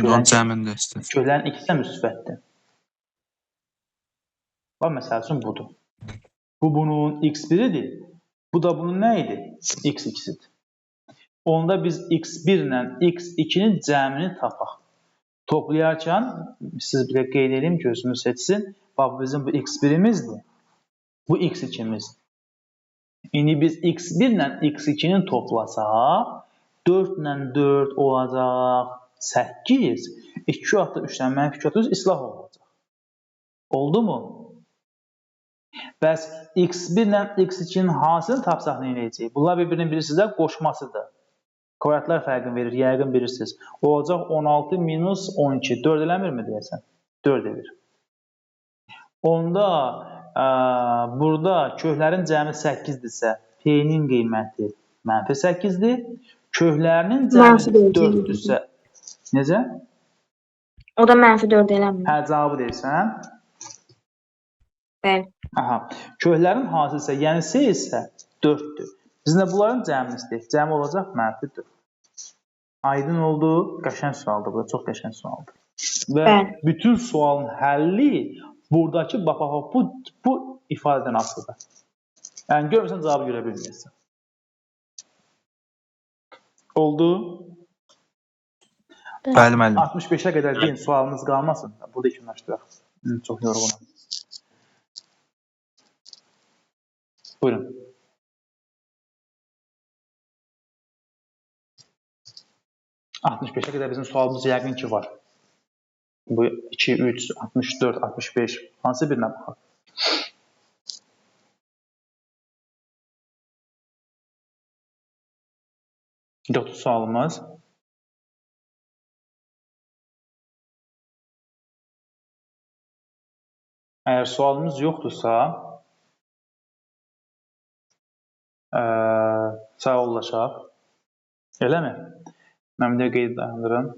Yox, cəmində istəyir. Köklərin ikisi də müsbətdir. Bax, məsəl üçün budur. Bu bunun x1-idir. Bu da bunun nə idi? x2-sidir. Onda biz x1 ilə x2-nin cəmini tapaq. Toplayarkən, siz bir qeyd edeyim, gözünü seçsin. Bax, bizim bu x1-imizdir. Bu x2-imizdir. İndi biz x1 ilə x2-nin toplasaq, 4 ilə 4 olacaq 8. 2 hatta 3-dən mənfi 4 islah olacaq. Oldu mu? Bəs x1 ilə x2-nin hasilini tapsaq nə edəcək? Bunlar bir-birini bilirsiniz də qoşmasıdır. Kvadratlar fərqini verir, yəqin bilirsiniz. Olacaq 16 minus 12. 4 eləmirmi deyəsən? 4 edir. Onda burada köklərin cəmi 8-dirsə, p-nin qiyməti mənfi 8-dir. Köklərinin cəmi 4-dürsə, necə? O da mənfi 4 eləmir. Hə, cavabı deyirsən? Bəli. Aha. Köklərin hasili isə, yəni s isə 4-dür. Bizim də bunların cəmini istəyək. Cəmi olacaq mənfi 4. Aydın oldu. Qəşəng sualdır bu. Çox qəşəng sualdır. Və bütün sualın həlli buradakı bu ifadədən asılıdır. Yəni görürsən cavabı görə bilmirsən. Oldu. Bəli müəllim. 65-ə qədər deyin, sualınız qalmasın. Burada yekunlaşdıraq. Çox yorğunam. Buyurun. (65-ə qədər bizim sualımız yəqin ki var. Bu 2, 3, 64, 65 hansı birinə baxaq? Yoxdur sualımız. Əgər sualımız yoxdursa, sağollaşaq. Eləmi? Mən bir də qeyd dayandırım.